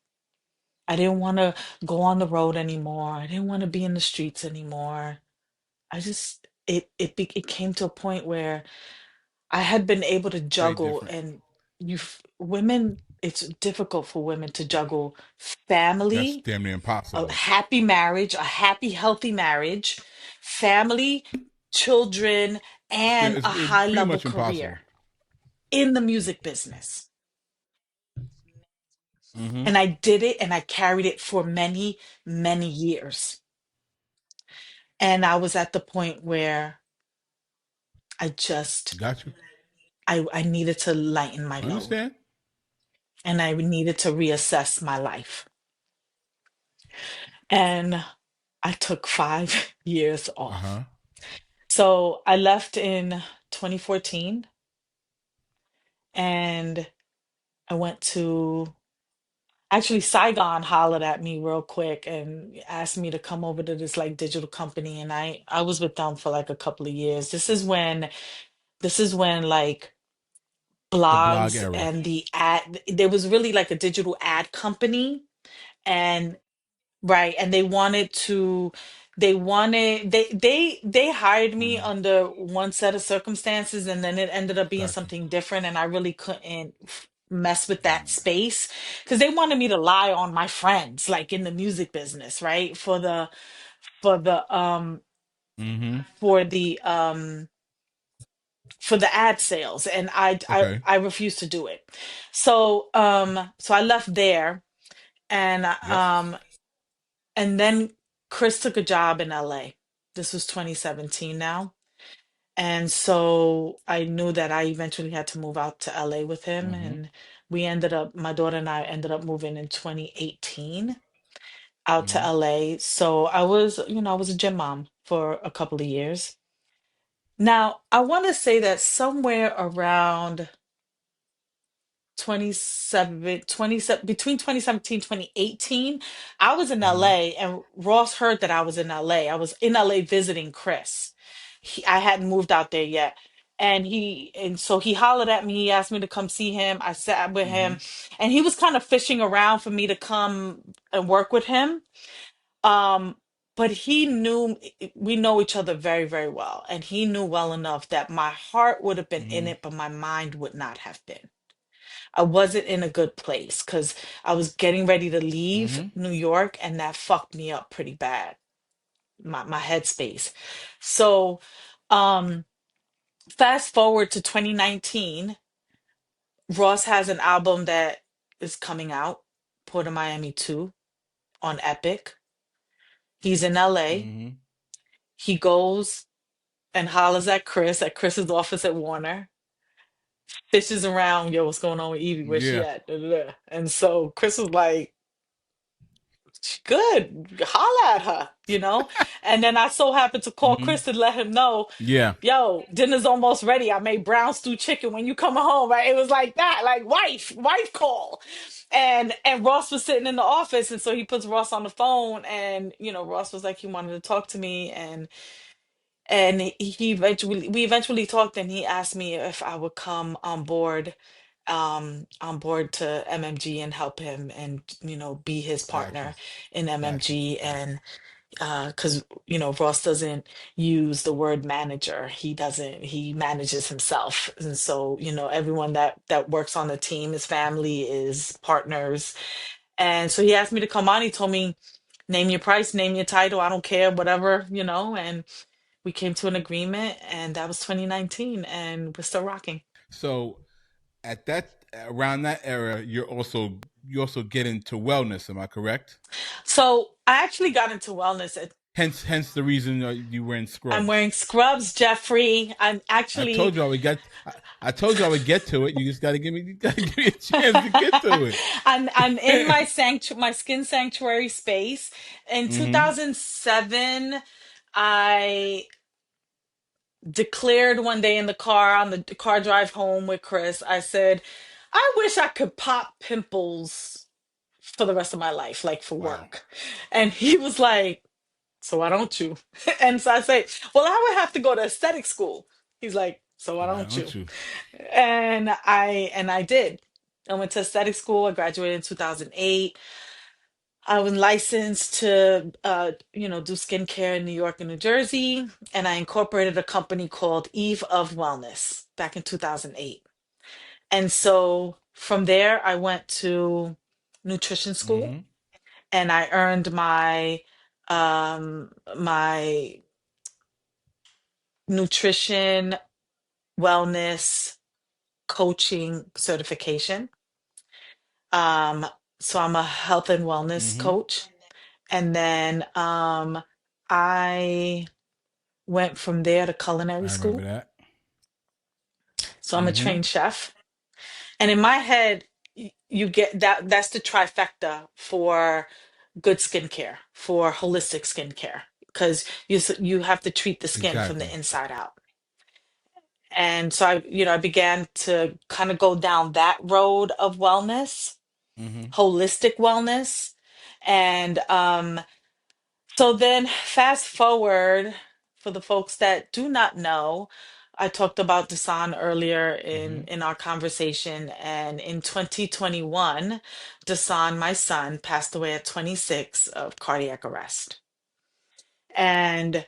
I didn't want to go on the road anymore. I didn't want to be in the streets anymore. I just it came to a point where I had been able to Very juggle, different. and women, it's difficult for women to juggle That's family, damn near a impossible. happy marriage, a happy, healthy marriage, family, children, and a It's high pretty level much impossible. career in the music business. Mm-hmm. And I did it and I carried it for many, many years. And I was at the point where I just Got you. I needed to lighten my I load, understand. and I needed to reassess my life. And I took 5 years Uh off. huh. So I left in 2014 and I went to actually Saigon hollered at me real quick and asked me to come over to this like digital company, and I was with them for like a couple of years. This is when like The blog blogs era. and the ad, there was really like a digital ad company. And right, and they hired me Mm-hmm. under one set of circumstances, and then it ended up being Got you. something different, and I really couldn't mess with that space because they wanted me to lie on my friends like in the music business, right? For the Mm-hmm. for the um for the ad sales, and Okay. I refused to do it. So I left there, and Yes. and then Chris took a job in LA. This was 2017 now. And so I knew that I eventually had to move out to LA with him. Mm-hmm. And my daughter and I ended up moving in 2018 out to Mm-hmm. LA. So I was a gym mom for a couple of years. Now, I want to say that somewhere around between 2017 2018, I was in Mm-hmm. LA, and Ross heard that I was in LA. I was in LA visiting Chris. I hadn't moved out there yet. And so he hollered at me. He asked me to come see him. I sat with Mm-hmm. him, and he was kind of fishing around for me to come and work with him. Um, but he knew we know each other very, very well. And he knew well enough that my heart would have been in Mm-hmm. it, but my mind would not have been. I wasn't in a good place because I was getting ready to leave Mm-hmm. New York, and that fucked me up pretty bad, my headspace. So, um, fast forward to 2019, Ross has an album that is coming out, Port of Miami 2 on Epic. He's in LA. Mm-hmm. He goes and hollers at Chris's office at Warner, fishes around, yo, what's going on with Evie? Where she Yeah. at? Da, da, da. And so Chris was like, good, holla at her. And then I so happened to call Mm-hmm. Chris to let him know, Yeah. yo, dinner's almost ready. I made brown stew chicken when you come home, right? It was like that, like wife call. And Ross was sitting in the office, and so he puts Ross on the phone, and Ross was like he wanted to talk to me, and we eventually talked, and he asked me if I would come on board to MMG and help him, and be his Got you. partner in Got you. MMG. Got you. And because Ross doesn't use the word manager. He manages himself. And so everyone that works on the team, his family, is partners. And so he asked me to come on. He told me, name your price, name your title, I don't care, whatever. And we came to an agreement, and that was 2019, and we're still rocking. So at that around that era, you also get into wellness. Am I correct? So I actually got into wellness. Hence the reason you were in I'm scrubs. wearing scrubs, Jeffrey. I'm I actually told you I would get. I told you I would get to it. You just got to give me. You got to give me a chance to get to it. I'm in my skin sanctuary space. In Mm-hmm. 2007, I declared one day in the car on the car drive home with Chris. I said, I wish I could pop pimples for the rest of my life, like for Wow. work. And he was like, so why don't you? And so I say, well, I would have to go to aesthetic school. He's like, So why Why don't don't you? you? And I did. I went to aesthetic school. I graduated in 2008. I was licensed to, do skincare in New York and New Jersey, and I incorporated a company called Eve of Wellness back in 2008. And so from there, I went to nutrition school, Mm-hmm. and I earned my nutrition wellness coaching certification. Um, so I'm a health and wellness Mm-hmm. coach. And then I went from there to culinary I remember school. that. So I'm a Mm-hmm. trained chef. And in my head, you get that's the trifecta for good skincare, for holistic skincare, because you have to treat the skin from the Exactly. inside out. And so I began to kind of go down that road of wellness, Mm-hmm. holistic wellness. And so then fast forward for the folks that do not know, I talked about Dasan earlier Mm-hmm. in our conversation, and in 2021, Dasan, my son, passed away at 26 of cardiac arrest. And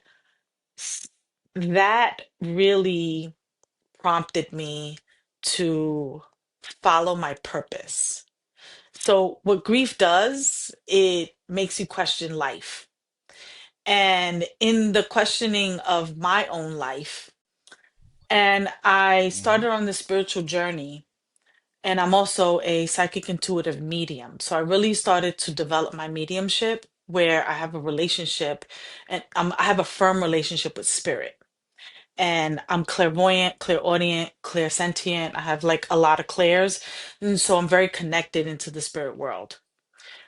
s- that really prompted me to follow my purpose. So what grief does, it makes you question life. And in the questioning of my own life, and I Mm-hmm. started on the spiritual journey, and I'm also a psychic intuitive medium. So I really started to develop my mediumship where I have a relationship and I have a firm relationship with spirit. And I'm clairvoyant, clairaudient, clairsentient. I have like a lot of clairs. And so I'm very connected into the spirit world.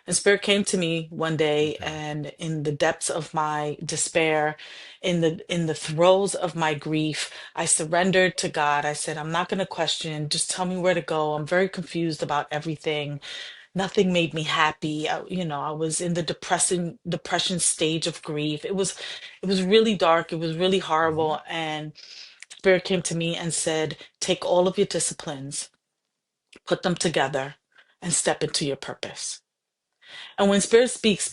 And spirit came to me one day, Okay. and in the depths of my despair, in the throes of my grief, I surrendered to God. I said, I'm not going to question, just tell me where to go. I'm very confused about everything. Nothing made me happy. I was in the depression stage of grief. It was really dark. It was really Mm-hmm. horrible. And spirit came to me and said, take all of your disciplines, put them together, and step into your purpose. And when spirit speaks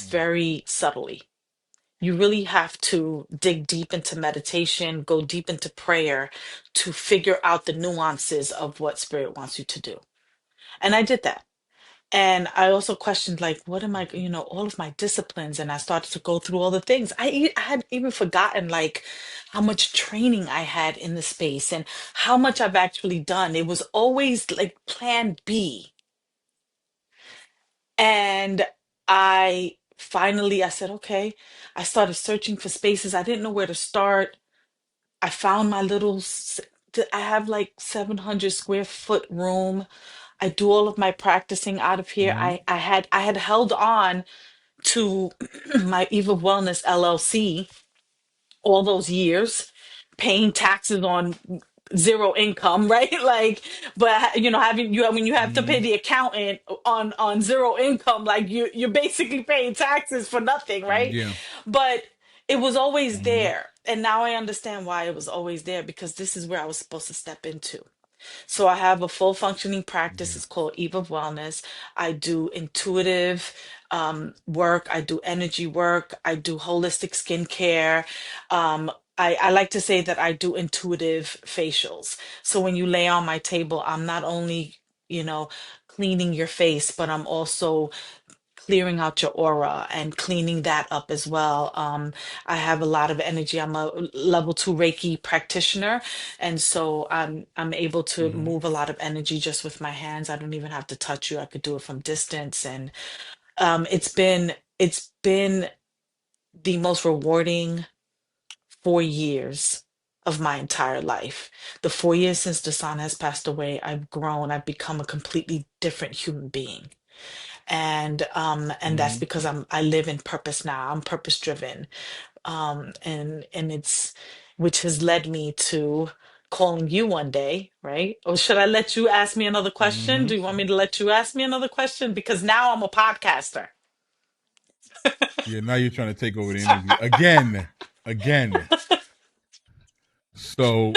very subtly. You really have to dig deep into meditation, go deep into prayer to figure out the nuances of what spirit wants you to do. And I did that. And I also questioned, like, what am I, all of my disciplines. And I started to go through all the things. I had even forgotten, like, how much training I had in the space and how much I've actually done. It was always like plan B. And I said, okay. I started searching for spaces. I didn't know where to start. I found my I have like 700 square foot room. I do all of my practicing out of here. Mm-hmm. I had held on to my Eva Wellness LLC all those years, paying taxes on zero income, right? Like, but having you when you have to pay Mm-hmm. the accountant on zero income, like you're basically paying taxes for nothing, right? Yeah. But it was always Mm-hmm. there. And now I understand why it was always there, because this is where I was supposed to step into. So I have a full functioning practice. Yeah. It's called Eve of Wellness. I do intuitive work. I do energy work. I do holistic skincare. I like to say that I do intuitive facials. So when you lay on my table, I'm not only, you know, cleaning your face, but I'm also clearing out your aura and cleaning that up as well. I have a lot of energy. I'm a level 2 Reiki practitioner, and so I'm able to Mm-hmm. move a lot of energy just with my hands. I don't even have to touch you. I could do it from distance, and it's been the most rewarding 4 years of my entire life. The 4 years since Dasan has passed away, I've grown. I've become a completely different human being, and that's Mm-hmm. because I live in purpose now. I'm purpose driven, and it's which has led me to calling you one day, right? Or should I let you ask me another question? Mm-hmm. Do you want me to let you ask me another question? Because now I'm a podcaster. Yeah. Now you're trying to take over the interview again. Again. So,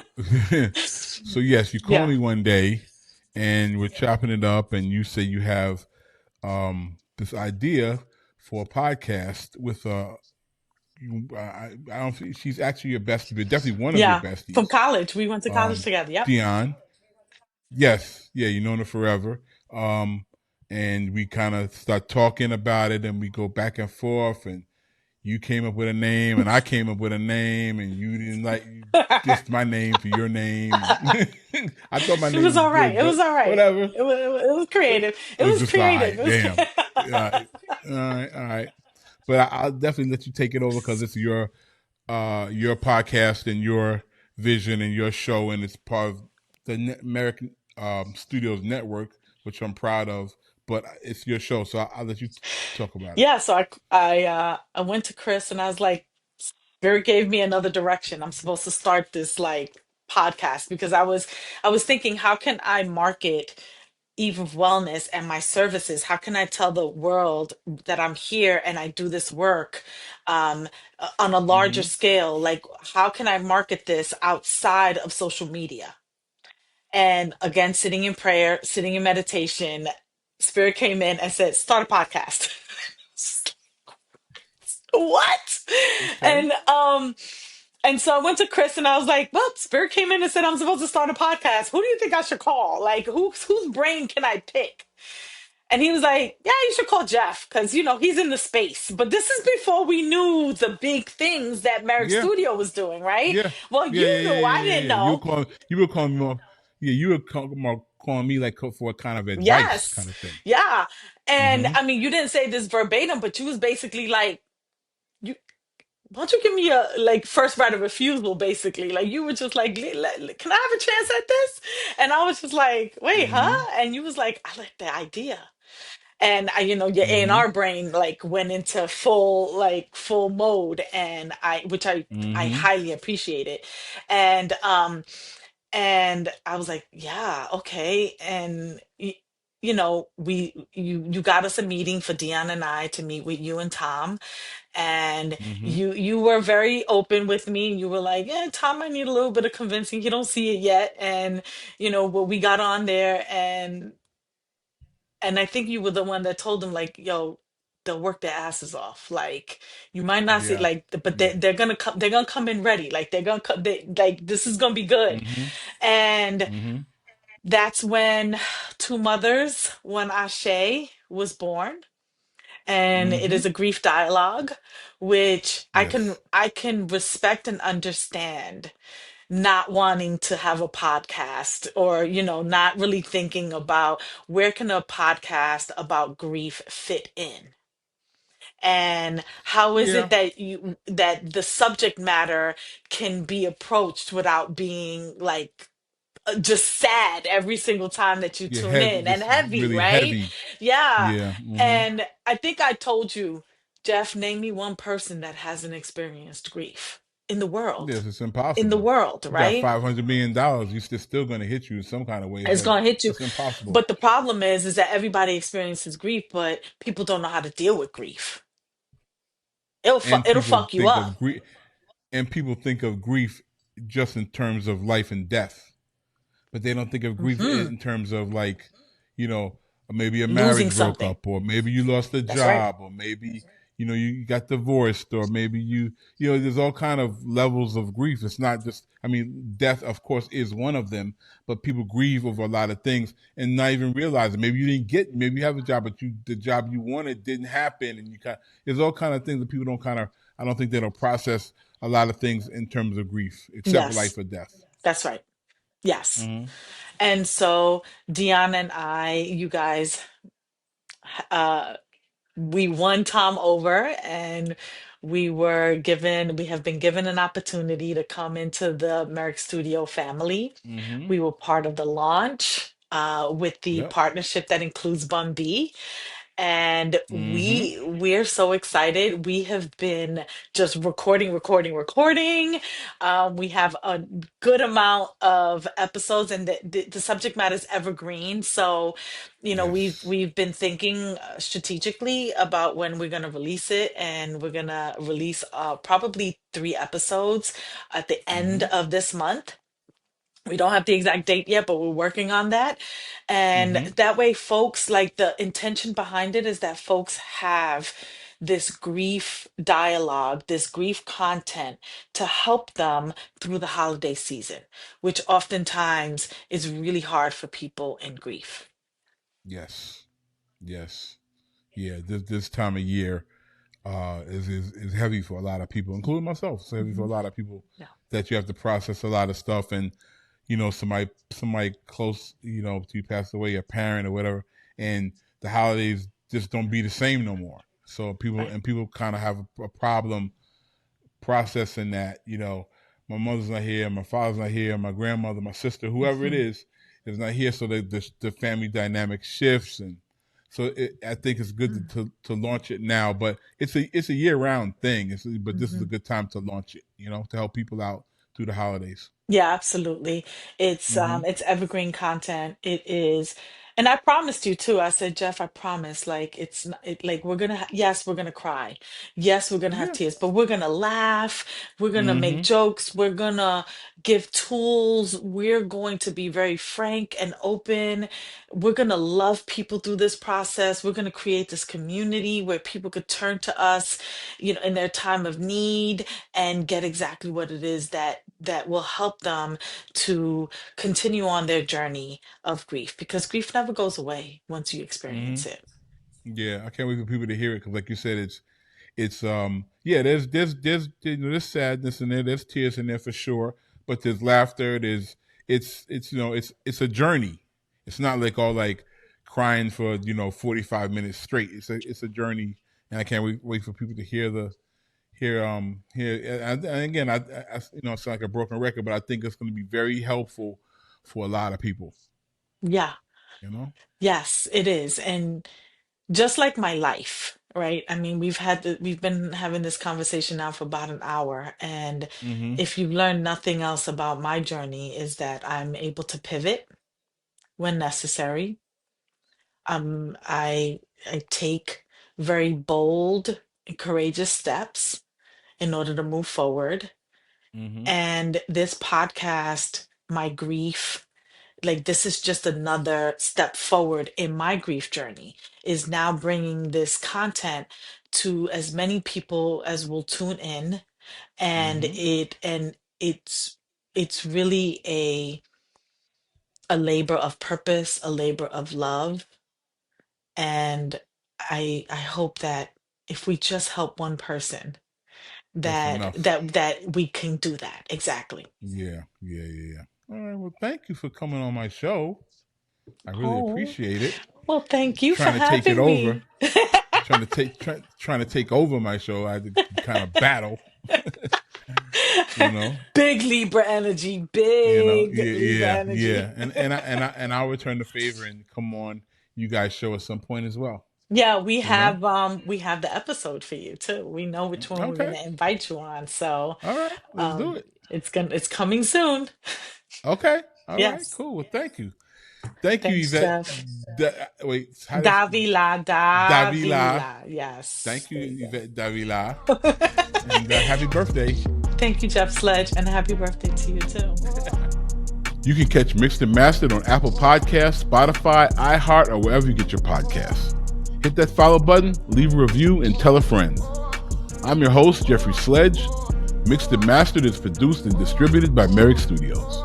so yes, you call Yeah. me one day, and we're chopping it up, and you say you have this idea for a podcast with I don't think she's actually your bestie, but definitely one of your Yeah. From besties, college. We went to college together. Yep. Dion. Yes, yeah, you known her forever. Um, and we kind of start talking about it, and we go back and forth, and you came up with a name, and I came up with a name, and you didn't like you dissed my name for your name. I thought my It name was was all right. good, It but was all right. whatever. It was creative. It It was was just like, all creative. right, It was damn. All right, all right. But I'll definitely let you take it over because it's your podcast and your vision and your show, and it's part of the American Studios network, which I'm proud of. But it's your show, so I'll let you talk about it. Yeah, so I went to Chris and I was like, Spirit gave me another direction. I'm supposed to start this like podcast because I was thinking, how can I market Eve of Wellness and my services? How can I tell the world that I'm here and I do this work um, on a larger Mm-hmm. scale? Like, how can I market this outside of social media? And again, sitting in prayer, sitting in meditation, Spirit came in and said, start a podcast. What? Okay. And so I went to Chris and I was like, well, Spirit came in and said I'm supposed to start a podcast. Who do you think I should call? Like whose brain can I pick? And he was like, yeah, you should call Jeff because he's in the space. But this is before we knew the big things that Merrick Yeah. Studio was doing, right? Yeah. Well, Yeah. you Yeah. knew, Yeah. I Yeah. didn't Yeah. know. You were calling me more. Yeah. You were calling me like for a kind of advice Yes. kind of thing. Yeah. And Mm-hmm. I mean, you didn't say this verbatim, but you was basically like, you why don't you give me a like first right of refusal, basically? Like you were just like, can I have a chance at this? And I was just like, wait, Mm-hmm. huh? And you was like, I like the idea. And your Mm-hmm. A&R brain like went into full mode, and I Mm-hmm. highly appreciate it. And I was like, yeah, okay. And you got us a meeting for Dion and I to meet with you and Tom, and Mm-hmm. you were very open with me. You were like, yeah, Tom, I need a little bit of convincing. You don't see it yet. And but we got on there, and I think you were the one that told them like, yo, they'll work their asses off. Like you might not see Yeah. like, but Yeah. they're gonna come in ready. Like they're gonna come, like this is gonna be good. Mm-hmm. And Mm-hmm. that's when Two Mothers, One Aché was born. And it Mm-hmm. is a grief dialogue, which I can Yes. I can respect and understand not wanting to have a podcast, or not really thinking about where can a podcast about grief fit in, and how is it Yeah. that the subject matter can be approached without being like just sad every single time that you Yeah. tune Heavy. in, and Just heavy, really right? heavy. Yeah. Yeah. Mm-hmm. And I think I told you, Jeff, name me one person that hasn't experienced grief in the world. Yes, it's In the impossible. world, You got right? $500 million. It's still going to hit you in some kind of way. It's Head. gonna hit you. It's impossible. But the problem is that everybody experiences grief, but people don't know how to deal with grief. And It'll people fuck you think up. of grief. And people think of grief just in terms of life and death, but they don't think of grief Hmm. in terms of like, you know, maybe a Losing marriage broke something. up, or maybe you lost a That's right. job, or maybe you got divorced, or maybe there's all kind of levels of grief. It's not just, I mean, death of course is one of them, but people grieve over a lot of things and not even realize it. Maybe you didn't get, maybe you have a job, but the job you wanted didn't happen, and there's all kind of things that people don't kind of, I don't think they don't process a lot of things in terms of grief, except for Yes, life or death. that's right. Yes. Mm-hmm. And so Dion and I, you guys, uh, we won Tom over, and we have been given an opportunity to come into the Merrick Studio family. Mm-hmm. We were part of the launch with the Yep. partnership that includes Bun B. and we're so excited. We have been just recording. We have a good amount of episodes, and the subject matter is evergreen. So, Yes. we've been thinking strategically about when we're going to release it, and we're going to release probably 3 episodes at the end of this month. We don't have the exact date yet, but we're working on that. And that way, folks, like, the intention behind it is that folks have this grief dialogue, this grief content to help them through the holiday season, which oftentimes is really hard for people in grief. Yes. Yes. Yeah. This time of year is heavy for a lot of people, including myself. It's heavy for a lot of people Yeah. that you have to process a lot of stuff, and somebody close, to you passed away, a parent or whatever, and the holidays just don't be the same no more. So people kind of have a problem processing that. My mother's not here, my father's not here, my grandmother, my sister, whoever it is not here. So the family dynamic shifts, and so I think it's good to launch it now. But it's a year round thing. But this is a good time to launch it. To help people out through the holidays. Yeah, absolutely. It's evergreen content. It is, and I promised you too. I said, Jeff, I promise. Like, it's not, like, yes, we're gonna cry. Yes, we're gonna have Yeah. tears, but we're gonna laugh. We're gonna make jokes. We're gonna give tools. We're going to be very frank and open. We're gonna love people through this process. We're gonna create this community where people could turn to us, in their time of need, and get exactly what it is that will help them to continue on their journey of grief, because grief never goes away once you experience it. Yeah, I can't wait for people to hear it, because, like you said, it's yeah. There's sadness in there. There's tears in there for sure, but there's laughter. It's a journey. It's not like all like crying for 45 minutes straight. It's a journey, and I can't wait for people to hear. And again, I it's like a broken record, but I think it's going to be very helpful for a lot of people. Yeah. Yes, it is. And just like my life, right? I mean, we've been having this conversation now for about an hour, and if you've learned nothing else about my journey, is that I'm able to pivot when necessary. I take very bold and courageous steps in order to move forward. And this podcast, my grief, like, this is just another step forward in my grief journey, is now bringing this content to as many people as will tune in. And it's really a labor of purpose, a labor of love. And I hope that if we just help one person, That's that enough. that we can do that. Exactly. Yeah. All right. Well, thank you for coming on my show. I really Oh, appreciate it. well, thank you for Trying to take it having over. me. trying to take over my show. I had to kind of battle. Big Libra energy, Yeah, Libra energy. And I'll return the favor and come on you guys' show at some point as well. Yeah, we have the episode for you too. We know which one we're Okay. gonna invite you on. So All right. Let's do it. it's coming soon. Okay. All right. Yes. Cool. Well, thank you. Thank you, Thanks, Yvette. Jeff. Dávila. Davila. Yes. Thank you, There you go. Yvette Dávila. And happy birthday. Thank you, Jeff Sledge, and happy birthday to you too. You can catch Mixed and Mastered on Apple Podcasts, Spotify, iHeart, or wherever you get your podcasts. Hit that follow button, leave a review, and tell a friend. I'm your host, Jeffrey Sledge. Mixed and Mastered is produced and distributed by Merrick Studios.